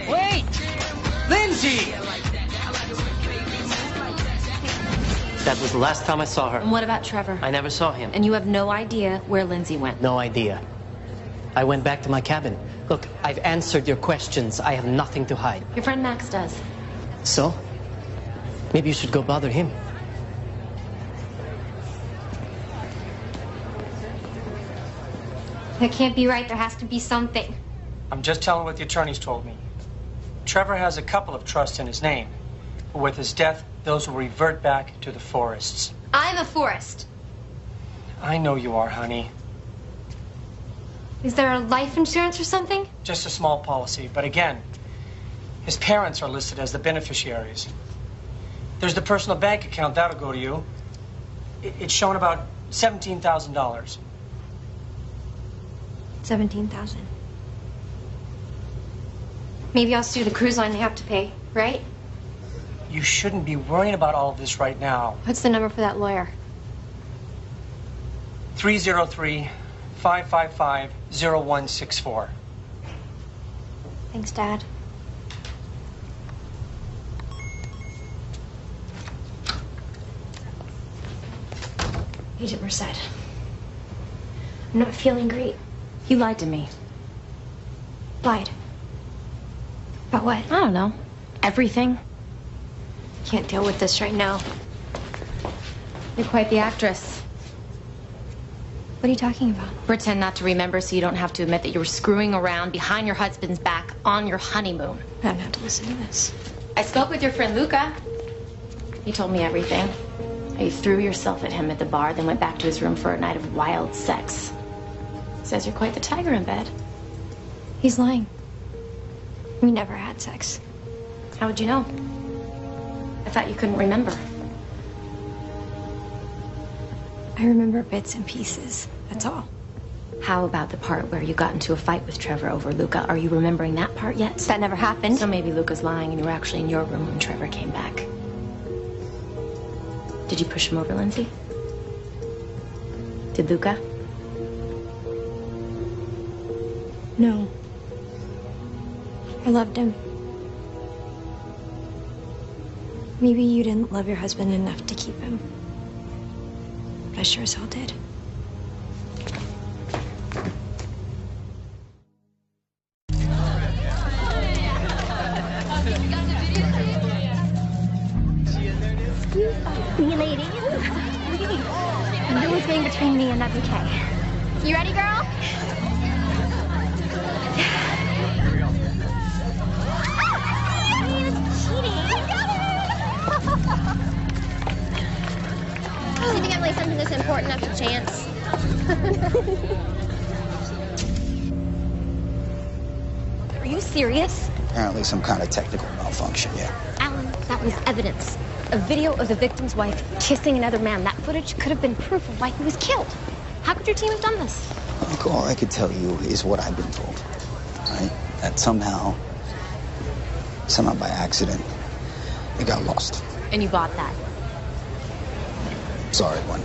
Wait! Lindsay! That was the last time I saw her. And what about Trevor? I never saw him. And you have no idea where Lindsay went? No idea. I went back to my cabin. Look, I've answered your questions. I have nothing to hide. Your friend Max does. So? Maybe you should go bother him. That can't be right. There has to be something. I'm just telling what the attorneys told me. Trevor has a couple of trusts in his name. But with his death, those will revert back to the Forests. I'm a Forrest. I know you are, honey. Is there a life insurance or something? Just a small policy, but again, his parents are listed as the beneficiaries. There's the personal bank account, that'll go to you. It's showing about $17,000. 17,000. Maybe I'll sue the cruise line. They have to pay, right? You shouldn't be worrying about all of this right now. What's the number for that lawyer? 303-555-0164. Thanks, Dad. Agent Merced. I'm not feeling great. You lied to me. Lied. About what? I don't know. Everything. Can't deal with this right now. You're quite the actress. What are you talking about? Pretend not to remember so you don't have to admit that you were screwing around behind your husband's back on your honeymoon. I don't have to listen to this. I spoke with your friend Luca. He told me everything. How you threw yourself at him at the bar, then went back to his room for a night of wild sex. Says you're quite the tiger in bed. He's lying. We never had sex. How would you know? I thought you couldn't remember. I remember bits and pieces. That's all. How about the part where you got into a fight with Trevor over Luca? Are you remembering that part yet? That never happened. So maybe Luca's lying and you were actually in your room when Trevor came back. Did you push him over, Lindsay? Did Luca? No. I loved him. Maybe you didn't love your husband enough to keep him. But I sure as hell did. Me, ladies. No one's getting between me and that bouquet. You ready, girl? Do you think I'm like something that's important enough to chance? Are you serious? Apparently some kind of technical malfunction, yeah. Alan, that was evidence. A video of the victim's wife kissing another man. That footage could have been proof of why he was killed. How could your team have done this? Look, all I could tell you is what I've been told, right? That somehow by accident, it got lost. And you bought that? Sorry, one.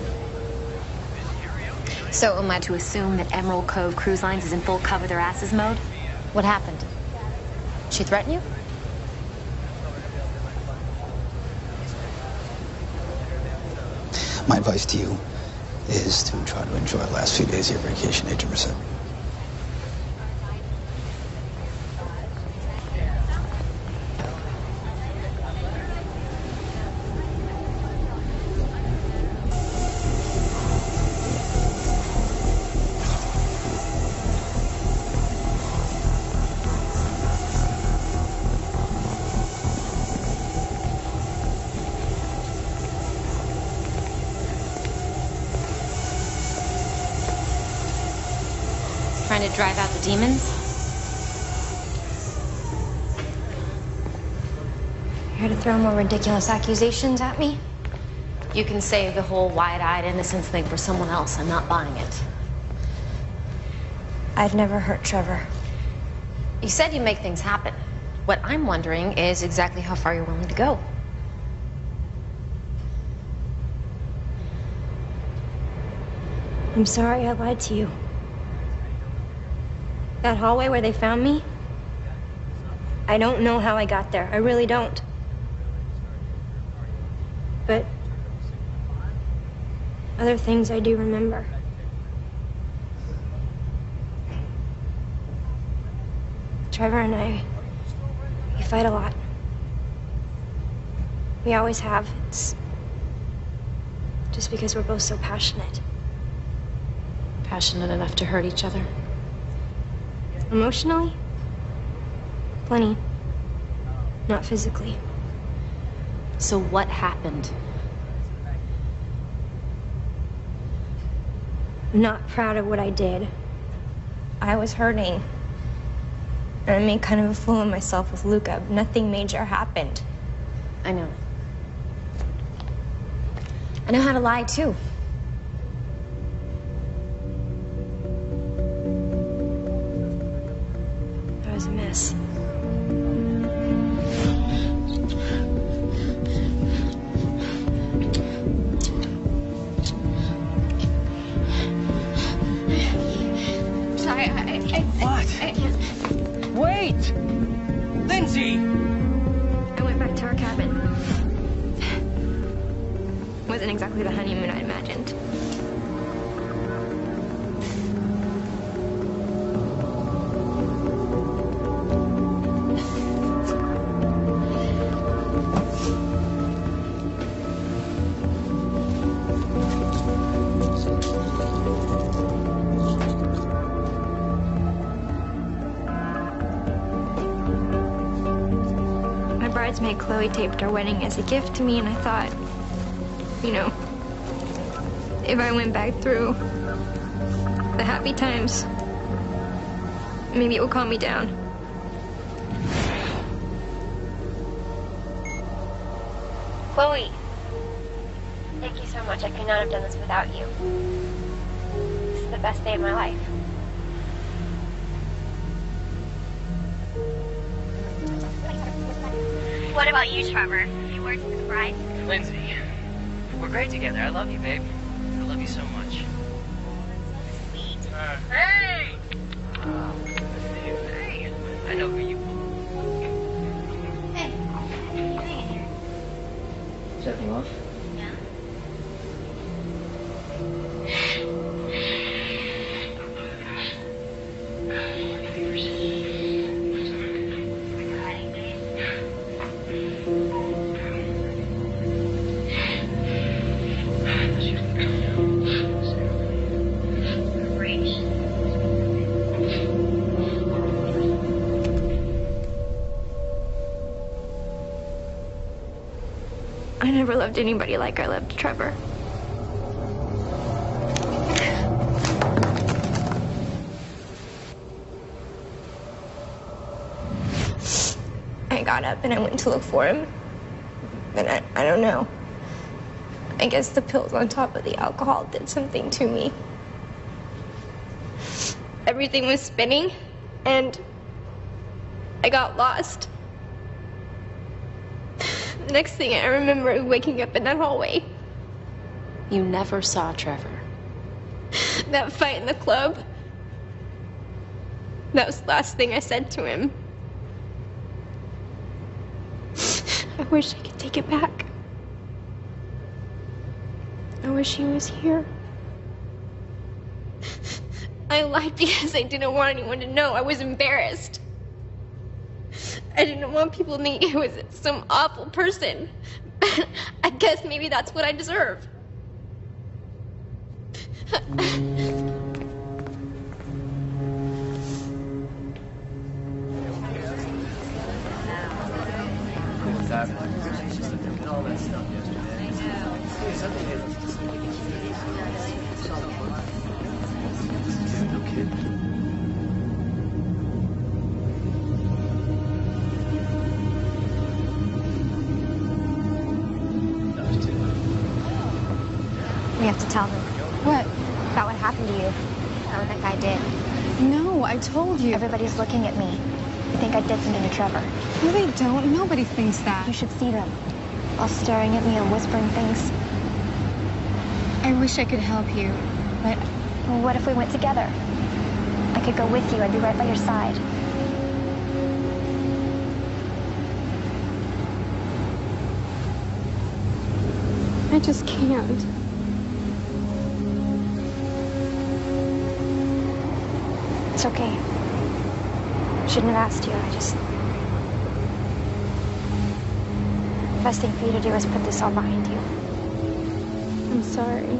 So am I to assume that Emerald Cove Cruise Lines is in full cover their asses mode? What happened? She threaten you? My advice to you is to try to enjoy the last few days of your vacation, Agent Merced. Trying to drive out the demons? Here to throw more ridiculous accusations at me? You can save the whole wide-eyed innocence thing for someone else. I'm not buying it. I've never hurt Trevor. You said you make things happen. What I'm wondering is exactly how far you're willing to go. I'm sorry I lied to you. That hallway where they found me, I don't know how I got there. I really don't. But other things I do remember. Trevor and I, we fight a lot. We always have. It's just because we're both so passionate. Passionate enough to hurt each other? Emotionally? Plenty. Not physically. So what happened? I'm not proud of what I did. I was hurting. And I made kind of a fool of myself with Luca. Nothing major happened. I know. I know how to lie, too. I was a mess. Sorry, What? Wait! Lindsay! I went back to our cabin. Wasn't exactly the honeymoon I imagined. Aunt Chloe taped our wedding as a gift to me, and I thought, you know, if I went back through the happy times, maybe it would calm me down. Chloe, thank you so much. I could not have done this without you. This is the best day of my life. What about you, Trevor? Any words of surprise? Lindsay, we're great together. I love you, babe. I love you so much. Sweet. Hey! Hey! I know who you are. Hey. Checking off? Yeah. I never loved anybody like I loved Trevor. I got up and I went to look for him. And I don't know. I guess the pills on top of the alcohol did something to me. Everything was spinning, and I got lost. The next thing I remember is waking up in that hallway. You never saw Trevor. That fight in the club. That was the last thing I said to him. I wish I could take it back. I wish he was here. I lied because I didn't want anyone to know. I was embarrassed. I didn't want people to think I was some awful person. I guess maybe that's what I deserve. We have to tell them. What? About what happened to you. About what that guy did. No, I told you. Everybody's looking at me. They think I did something to Trevor. No, they don't. Nobody thinks that. You should see them. All staring at me and whispering things. I wish I could help you, but... Well, what if we went together? I could go with you. I'd be right by your side. I just can't. It's okay. Shouldn't have asked you. The best thing for you to do is put this all behind you. I'm sorry.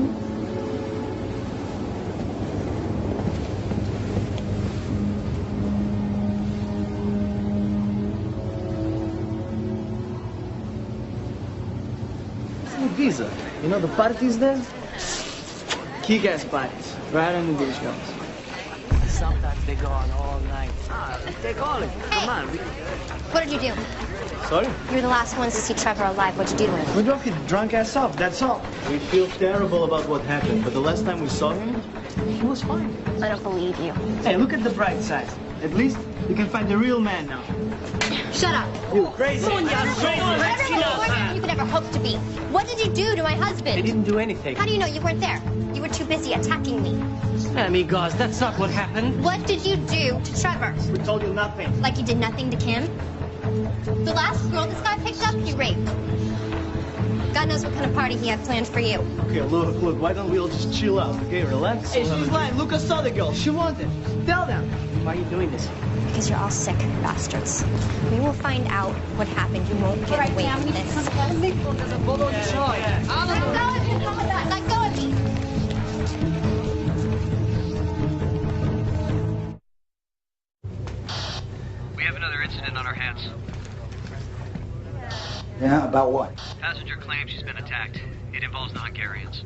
Visa. You know the parties there? Kick-ass parties. Right on the beach goes. Sometimes they go on all night. Take all of it. Come on. What did you do? Sorry? You were the last ones to see Trevor alive. What'd you do to him? We drove his drunk ass off, that's all. We feel terrible about what happened, but the last time we saw him, he was fine. I don't believe you. Hey, look at the bright side. At least you can find the real man now. Shut up. You crazy. You're crazy. Whatever more than you could ever hope to be. What did you do to my husband? They didn't do anything. How do you know you weren't there? You were too busy attacking me. Amigos, that's not what happened. What did you do to Trevor? We told you nothing. Like you did nothing to Kim? The last girl this guy picked up, he raped. God knows what kind of party he had planned for you. Okay, look, why don't we all just chill out, okay? Relax. Hey, she's lying. Lucas saw the girl. She wanted. Tell them. Why are you doing this? Because you're all sick bastards. We will find out what happened. You won't get away from this. Let go of me. Let go of me. We have another incident on our hands. About what? Passenger claims she's been attacked. It involves the Hungarians.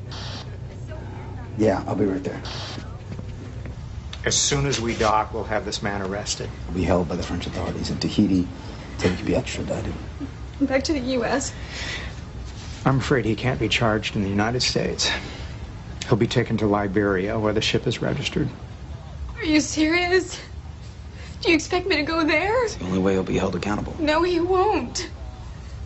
Yeah, I'll be right there. As soon as we dock, we'll have this man arrested. He'll be held by the French authorities in Tahiti until he can be extradited. Back to the U.S. I'm afraid he can't be charged in the United States. He'll be taken to Liberia, where the ship is registered. Are you serious? Do you expect me to go there? It's the only way he'll be held accountable. No, he won't.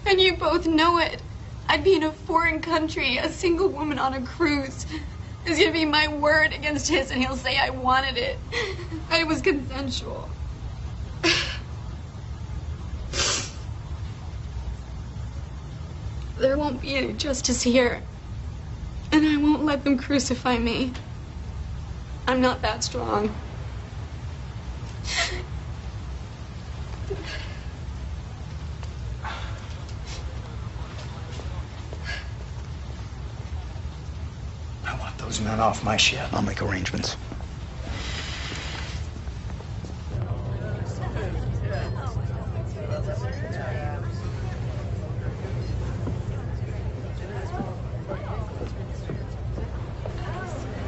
And you both know it. I'd be in a foreign country, a single woman on a cruise. It's gonna be my word against his, and he'll say I wanted it. And it was consensual. There won't be any justice here. And I won't let them crucify me. I'm not that strong. I want those men off my ship. I'll make arrangements.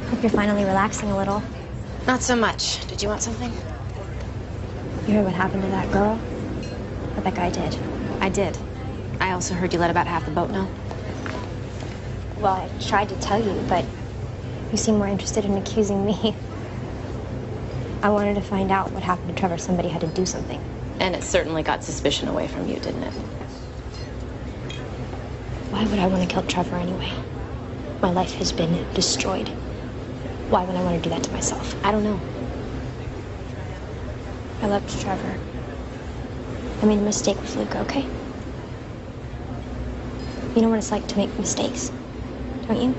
Hope you're finally relaxing a little. Not so much. Did you want something? You heard what happened to that girl? What that guy did? I did. I also heard you let about half the boat know. Well, I tried to tell you, but you seem more interested in accusing me. I wanted to find out what happened to Trevor. Somebody had to do something. And it certainly got suspicion away from you, didn't it? Why would I want to kill Trevor anyway? My life has been destroyed. Why would I want to do that to myself? I don't know. I loved Trevor. I made a mistake with Luca, okay? You know what it's like to make mistakes, don't you?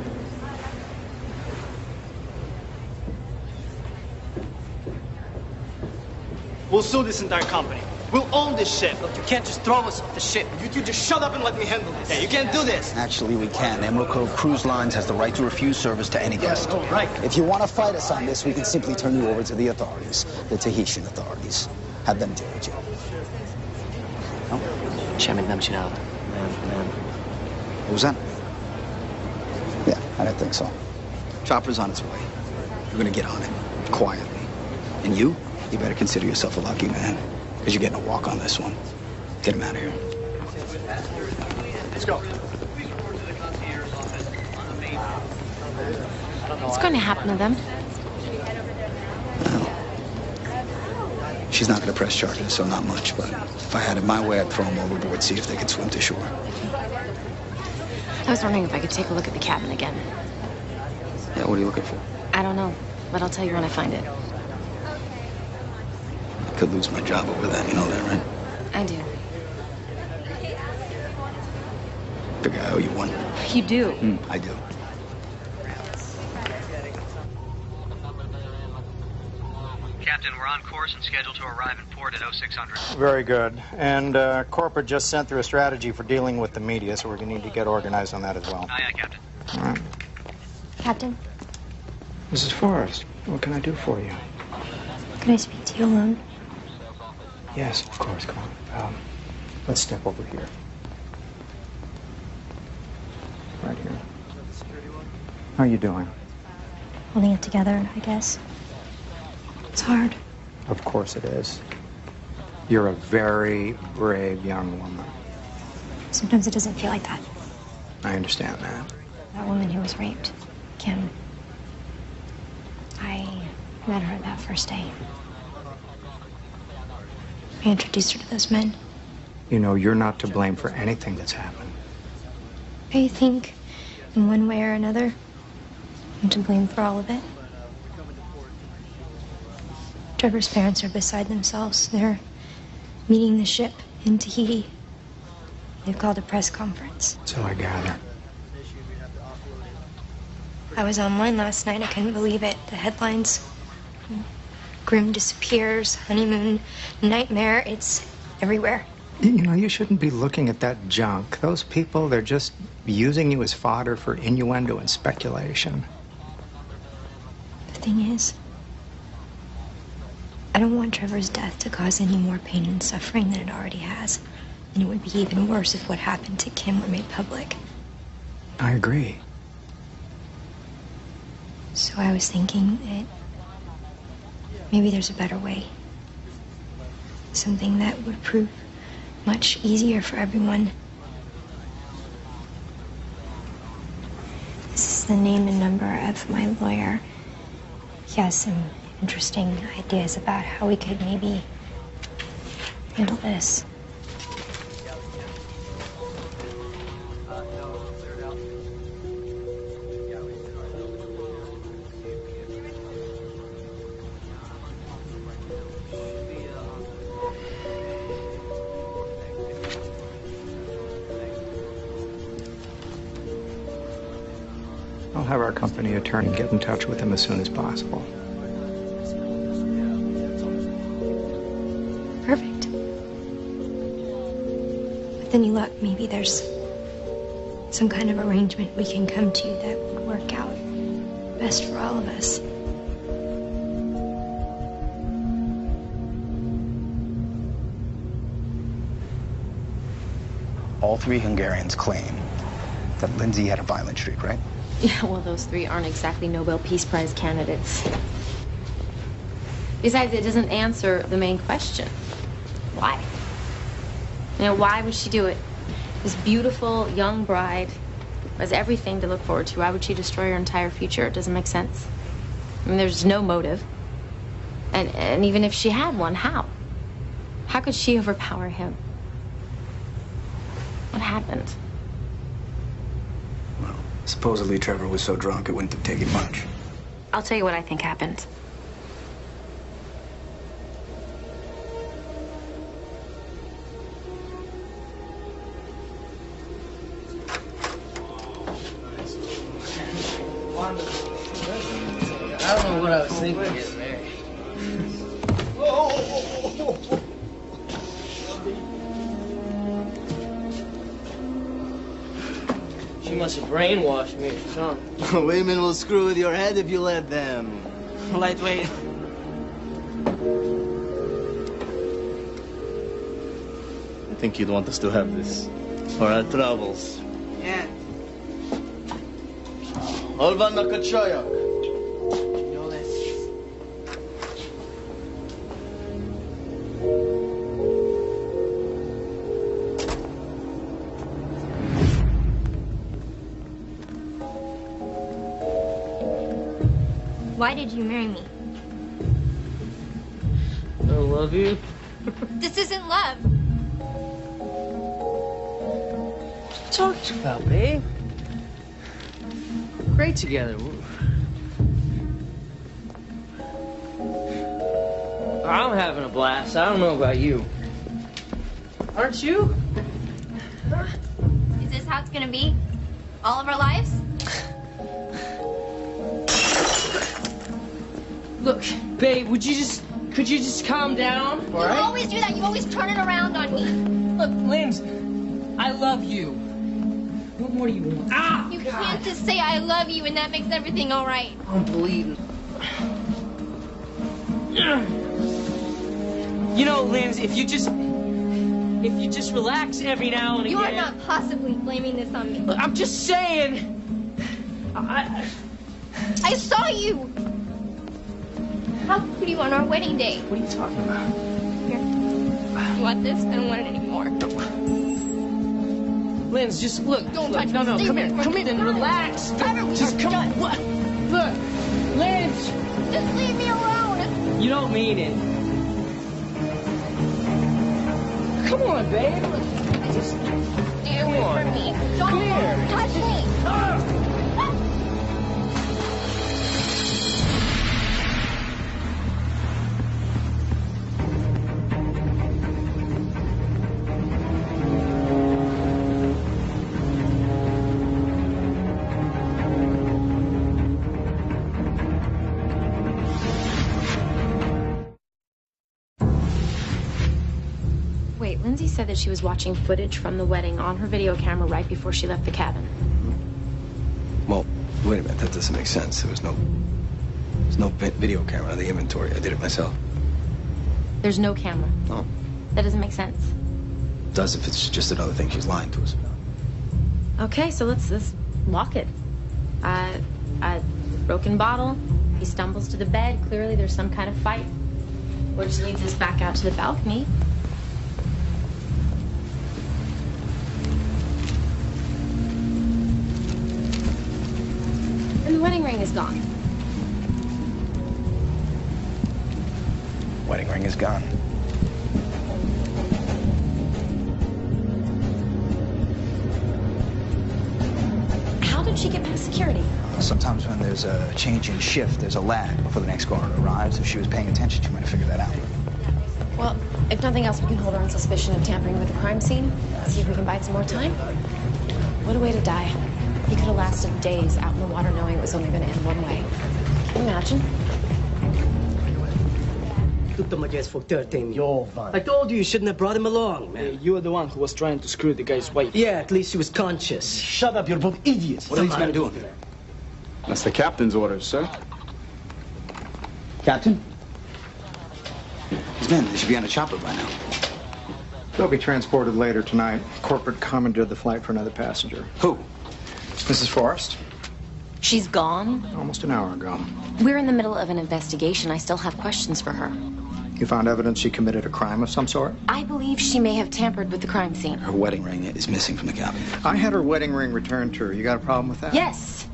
We'll sue this entire company. We'll own this ship. Look, you can't just throw us off the ship. You two just shut up and let me handle this. Yeah, you can't do this. Actually, we can. Emerald Cove Cruise Lines has the right to refuse service to any guest. Oh, right. If you want to fight us on this, we can simply turn you over to the authorities, the Tahitian authorities. Have them deal with you. No? Chairman Namchinal. What was that? Yeah, I didn't think so. Chopper's on its way. You're gonna get on it, quietly. And you better consider yourself a lucky man, because you're getting a walk on this one. Get him out of here. Let's go. What's going to happen to them? She's not gonna press charges, so not much, but if I had it my way, I'd throw them overboard, see if they could swim to shore. I was wondering if I could take a look at the cabin again. Yeah, what are you looking for? I don't know, but I'll tell you when I find it. I could lose my job over that, you know that, right? I do. Figure I owe you one. You do? I do. Captain, we're on course and scheduled to arrive in port at 0600. Very good. And corporate just sent through a strategy for dealing with the media, so we're going to need to get organized on that as well. Aye, aye, Captain. All right. Captain, Mrs. Forrest, what can I do for you? can I speak to you alone? Yes, of course. Come on. Let's step over here. Right here. How are you doing? Holding it together, I guess. It's hard. Of course it is. You're a very brave young woman. Sometimes it doesn't feel like that. I understand that. That woman who was raped, Kim. I met her that first day. I introduced her to those men. You know, you're not to blame for anything that's happened. I think, in one way or another, I'm to blame for all of it. Trevor's parents are beside themselves. They're meeting the ship in Tahiti. They've called a press conference. So I gather. I was online last night. I couldn't believe it. The headlines. Grim disappears, honeymoon, nightmare. It's everywhere. You know, you shouldn't be looking at that junk. Those people, they're just using you as fodder for innuendo and speculation. The thing is, I don't want Trevor's death to cause any more pain and suffering than it already has. And it would be even worse if what happened to Kim were made public. I agree. So I was thinking that maybe there's a better way. Something that would prove much easier for everyone. This is the name and number of my lawyer. He has some interesting ideas about how we could maybe handle this. I'll have our company attorney get in touch with him as soon as possible. Perfect. With any luck, maybe there's some kind of arrangement we can come to that would work out best for all of us. All three Hungarians claim that Lindsay had a violent streak, right? Yeah, well, those three aren't exactly Nobel Peace Prize candidates. Besides, it doesn't answer the main question. Why? You know, why would she do it? This beautiful young bride has everything to look forward to. Why would she destroy her entire future? It doesn't make sense. I mean, there's no motive. And even if she had one, how? How could she overpower him? What happened? Supposedly Trevor was so drunk it wouldn't have taken much. I'll tell you what I think happened. I don't know what I was thinking getting married. She must have brainwashed me or something. Women will screw with your head if you let them. Lightweight. I think you'd want us to have this for our troubles. Yeah. Olva Nakachoyak. No less. Why did you marry me? I love you. This isn't love. What talked about, babe? Great together. I'm having a blast. I don't know about you. Aren't you? Is this how it's gonna be? All of our lives? Look, babe, could you just calm down? You always do that. You always turn it around on me. Look, Linz, I love you. What more do you want? Ah! You can't just say I love you and that makes everything all right. I'm bleeding. You know, Linz, if you just relax every now and again. You are not possibly blaming this on me. Look, I'm just saying. I saw you. How could you on our wedding day? What are you talking about? Here. You want this? I don't want it anymore. Linz, just look. Don't look, touch no, me. no, Stay come away here. from Come me. in and relax. Just come on. What? Look, Linz. Just leave me alone. You don't mean it. Come on, babe. Just Stay away from me. Don't Come here. touch me. Wait, Lindsay said that she was watching footage from the wedding on her video camera right before she left the cabin. Well, wait a minute. That doesn't make sense. There's no video camera on the inventory. I did it myself. There's no camera. Oh. That doesn't make sense. does if it's just another thing she's lying to us about. Okay, so let's walk it. Broken bottle. He stumbles to the bed. Clearly there's some kind of fight. Which leads us back out to the balcony. And the wedding ring is gone. Wedding ring is gone. How did she get past security? Sometimes when there's a change in shift, there's a lag before the next caller arrives. If she was paying attention, she might have figured that out. Well, if nothing else, we can hold her on suspicion of tampering with the crime scene. See if we can buy some more time. What a way to die. He could have lasted days out in the water knowing it was only going to end one way. Can you imagine? Took them against for 13. I told you shouldn't have brought him along, man. You were the one who was trying to screw the guy's wife. Yeah, at least he was conscious. Shut up, you're both idiots. What are these men doing? That's the captain's orders, sir. Captain? These men, they should be on a chopper by now. They'll be transported later tonight. Corporate commandeered the flight for another passenger. Who? Mrs. Forrest. She's gone? Almost an hour ago. We're in the middle of an investigation. I still have questions for her. You found evidence she committed a crime of some sort? I believe she may have tampered with the crime scene. Her wedding ring is missing from the cabin. I had her wedding ring returned to her. You got a problem with that? Yes.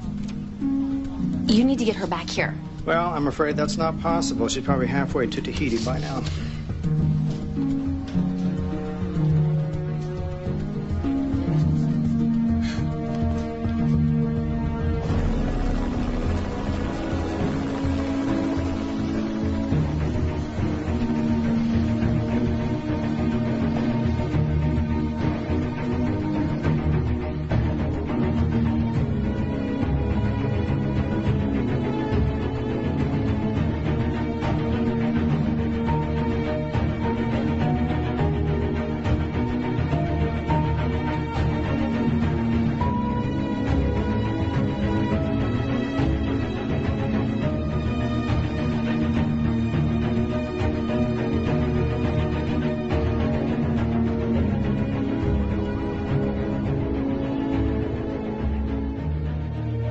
You need to get her back here. Well, I'm afraid that's not possible. She's probably halfway to Tahiti by now.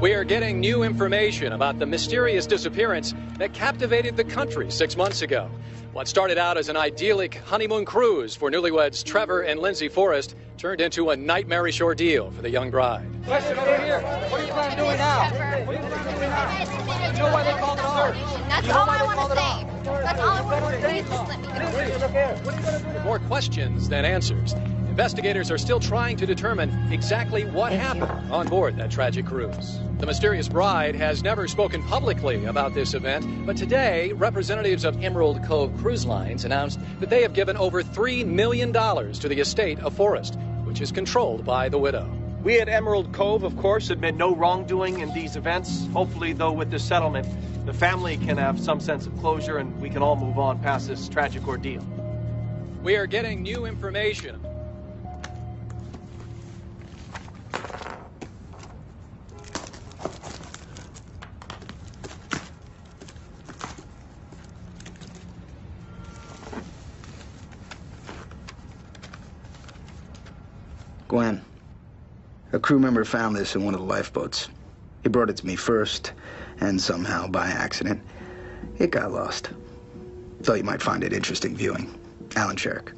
We are getting new information about the mysterious disappearance that captivated the country 6 months ago. What started out as an idyllic honeymoon cruise for newlyweds Trevor and Lindsay Forrest turned into a nightmarish ordeal for the young bride. Question over here. What are you planning on doing now? What are you planning on doing now? You know why they called it a search? That's all I want to say. That's all I want to say. Just let me go. More questions than answers. Investigators are still trying to determine exactly what happened on board that tragic cruise. The mysterious bride has never spoken publicly about this event, but today, representatives of Emerald Cove Cruise Lines announced that they have given over $3 million to the estate of Forrest, which is controlled by the widow. We at Emerald Cove, of course, admit no wrongdoing in these events. Hopefully, though, with this settlement, the family can have some sense of closure and we can all move on past this tragic ordeal. We are getting new information. Gwen, a crew member found this in one of the lifeboats. He brought it to me first, and somehow, by accident, it got lost. Thought you might find it interesting viewing. Alan Sherrick.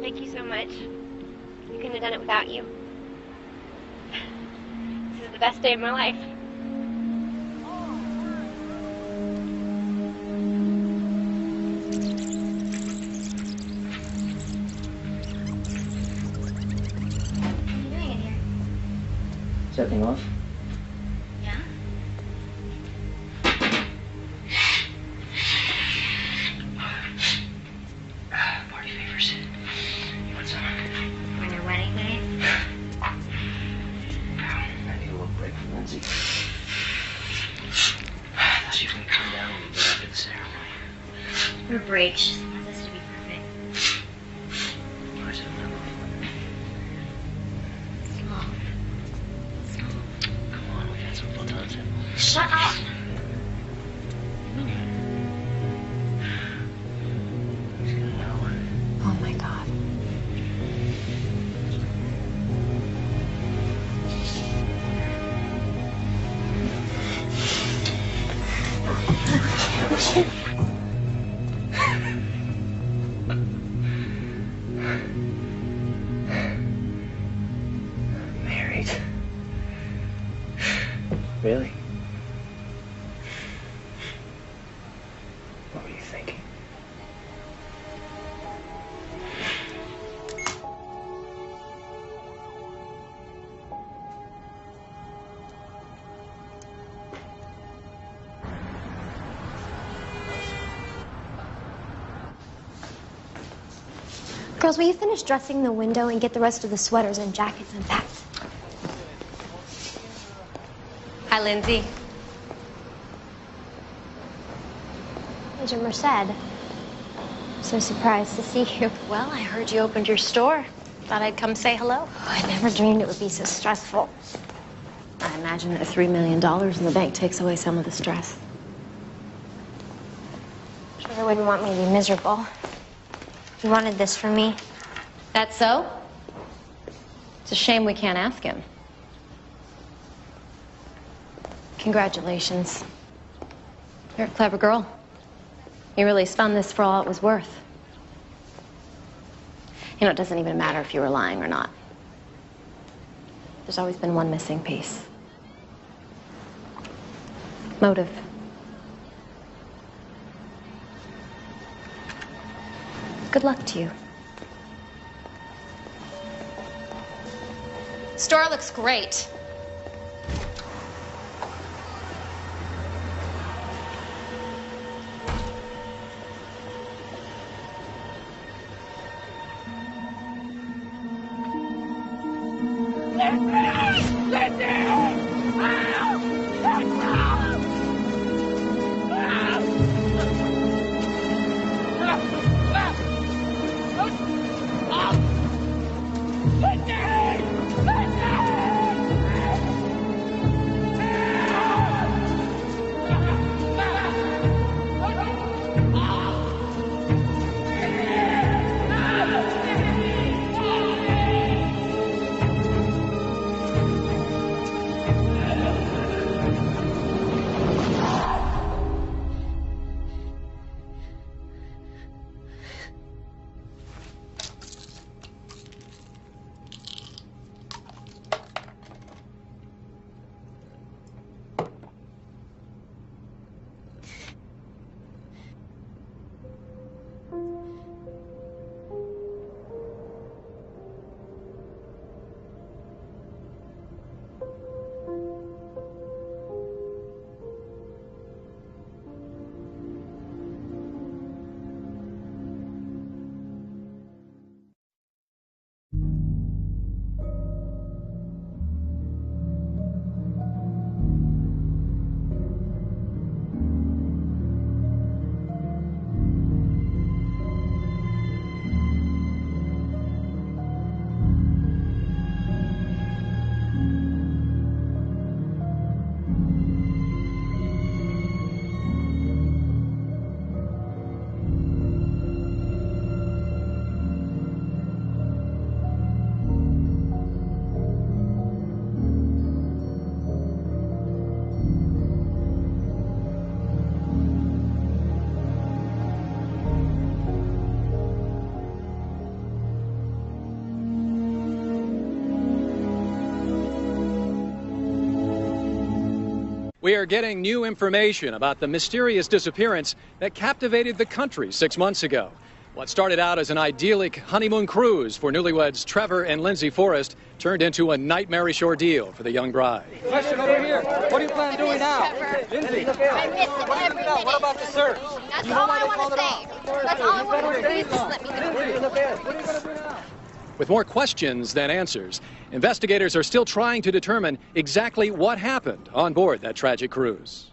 Thank you so much. I couldn't have done it without you. This is the best day of my life. What are you doing in here? Checking off. Yeah? Party favors. You want some? On your way. Lindsay. I thought she was gonna come down a little bit after the ceremony. Her break. She wants us to be perfect. Where's her number? Small. Come on, we got some photons in. Shut up! She's gonna know. Oh my God. Married. Really? What were you thinking? Girls, will you finish dressing the window and get the rest of the sweaters and jackets unpacked? Hi, Lindsay. Agent Merced. I'm so surprised to see you. Well, I heard you opened your store. Thought I'd come say hello. Oh, I never dreamed it would be so stressful. I imagine that $3 million in the bank takes away some of the stress. Trevor wouldn't want me to be miserable. He wanted this for me. That's so? It's a shame we can't ask him. Congratulations. You're a clever girl. You really spun this for all it was worth. You know, it doesn't even matter if you were lying or not. There's always been one missing piece. Motive. Good luck to you. Store looks great. We are getting new information about the mysterious disappearance that captivated the country 6 months ago. What started out as an idyllic honeymoon cruise for newlyweds Trevor and Lindsay Forrest turned into a nightmarish ordeal for the young bride. Question over here. What do you plan on doing now? Lindsay, look here. I miss it every minute. What about the search? That's all I want to say. That's all I want to do. Please just let me go. Lindsay, look here. What are you going to do now? with more questions than answers. Investigators are still trying to determine exactly what happened on board that tragic cruise.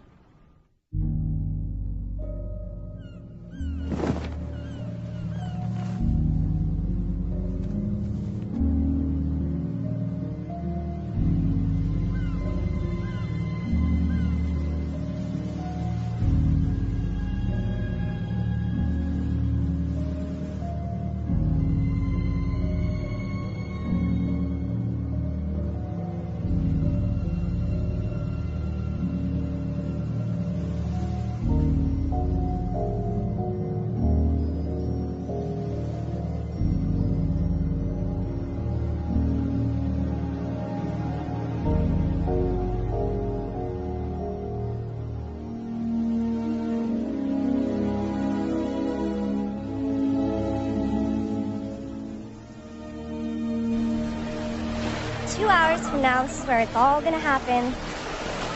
Hours from now, this is where it's all gonna happen.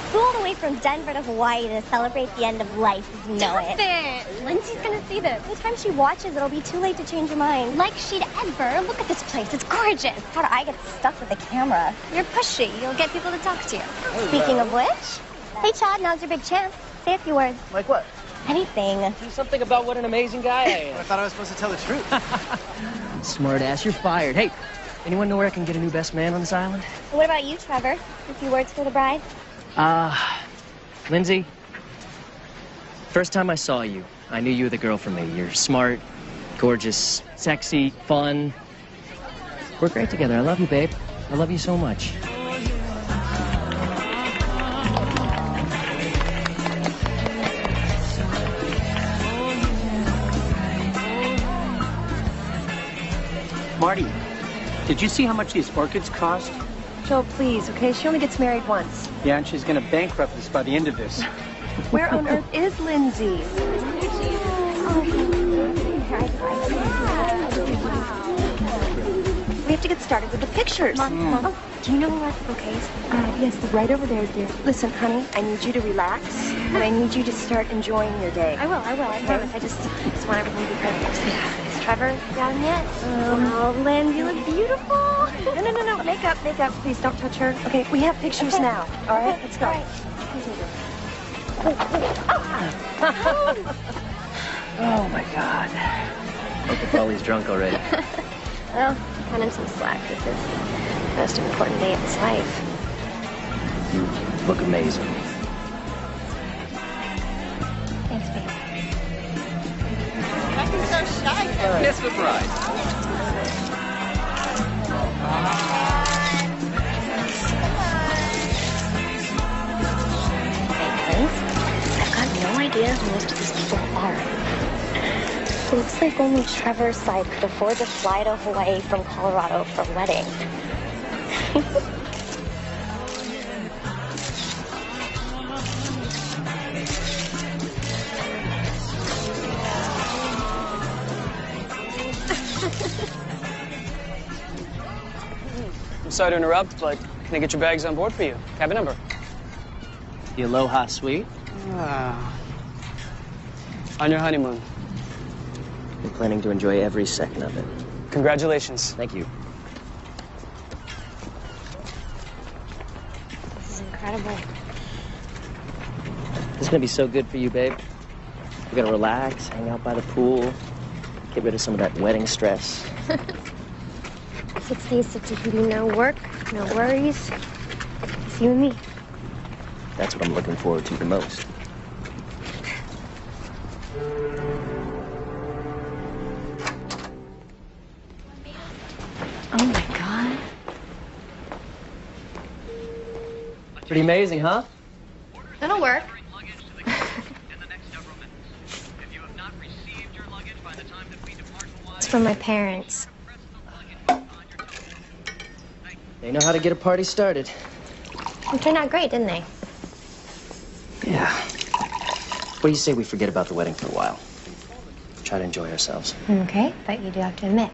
Flew all the way from Denver to Hawaii to celebrate the end of life, as you know it. Lindsay's gonna see this. By the time she watches, it'll be too late to change her mind. Like she'd ever. Look at this place. It's gorgeous. How do I get stuck with the camera? You're pushy. You'll get people to talk to you. Speaking of which, hey, Chad, now's your big chance. Say a few words. Like what? Anything. Do something about what an amazing guy I am. I thought I was supposed to tell the truth. Smart ass, you're fired. Hey, anyone know where I can get a new best man on this island? What about you, Trevor? A few words for the bride? Lindsay, first time I saw you, I knew you were the girl for me. You're smart, gorgeous, sexy, fun. We're great together. I love you, babe. I love you so much. Marty, did you see how much these orchids cost? Joe, please, okay? She only gets married once. Yeah, and she's going to bankrupt us by the end of this. Where on earth is Lindsay? We have to get started with the pictures. Mom, oh, do you know where the bouquets? Yes, right over there, dear. Listen, honey, I need you to relax, and I need you to start enjoying your day. I will. I promise. I just want everything to be perfect. Is Trevor down yet? Oh, Lynn, you look beautiful. No. Makeup. Please don't touch her. Okay, we have pictures now. All right, let's go. Oh, my God. Hope the Polly's drunk already. Well, cut him some slack. This is the most important day of his life. You look amazing. Thanks, babe. Acting so shy. Miss the bride. I've got no idea who most of these people are. It looks like only Trevor's side could afford to fly to Hawaii from Colorado for a wedding. I'm sorry to interrupt, but can I get your bags on board for you? Cabin number. The Aloha Suite. On your honeymoon. I'm planning to enjoy every second of it. Congratulations. Thank you. This is incredible. This is gonna be so good for you, babe. We're gonna relax, hang out by the pool, get rid of some of that wedding stress. 6 days to Tahiti, no work, no worries. It's you and me. That's what I'm looking forward to the most. Oh my God. Pretty amazing, huh? That'll work. It's from my parents. They know how to get a party started. It turned out great, didn't they? Yeah. What do you say we forget about the wedding for a while? Try to enjoy ourselves. Okay, but you do have to admit,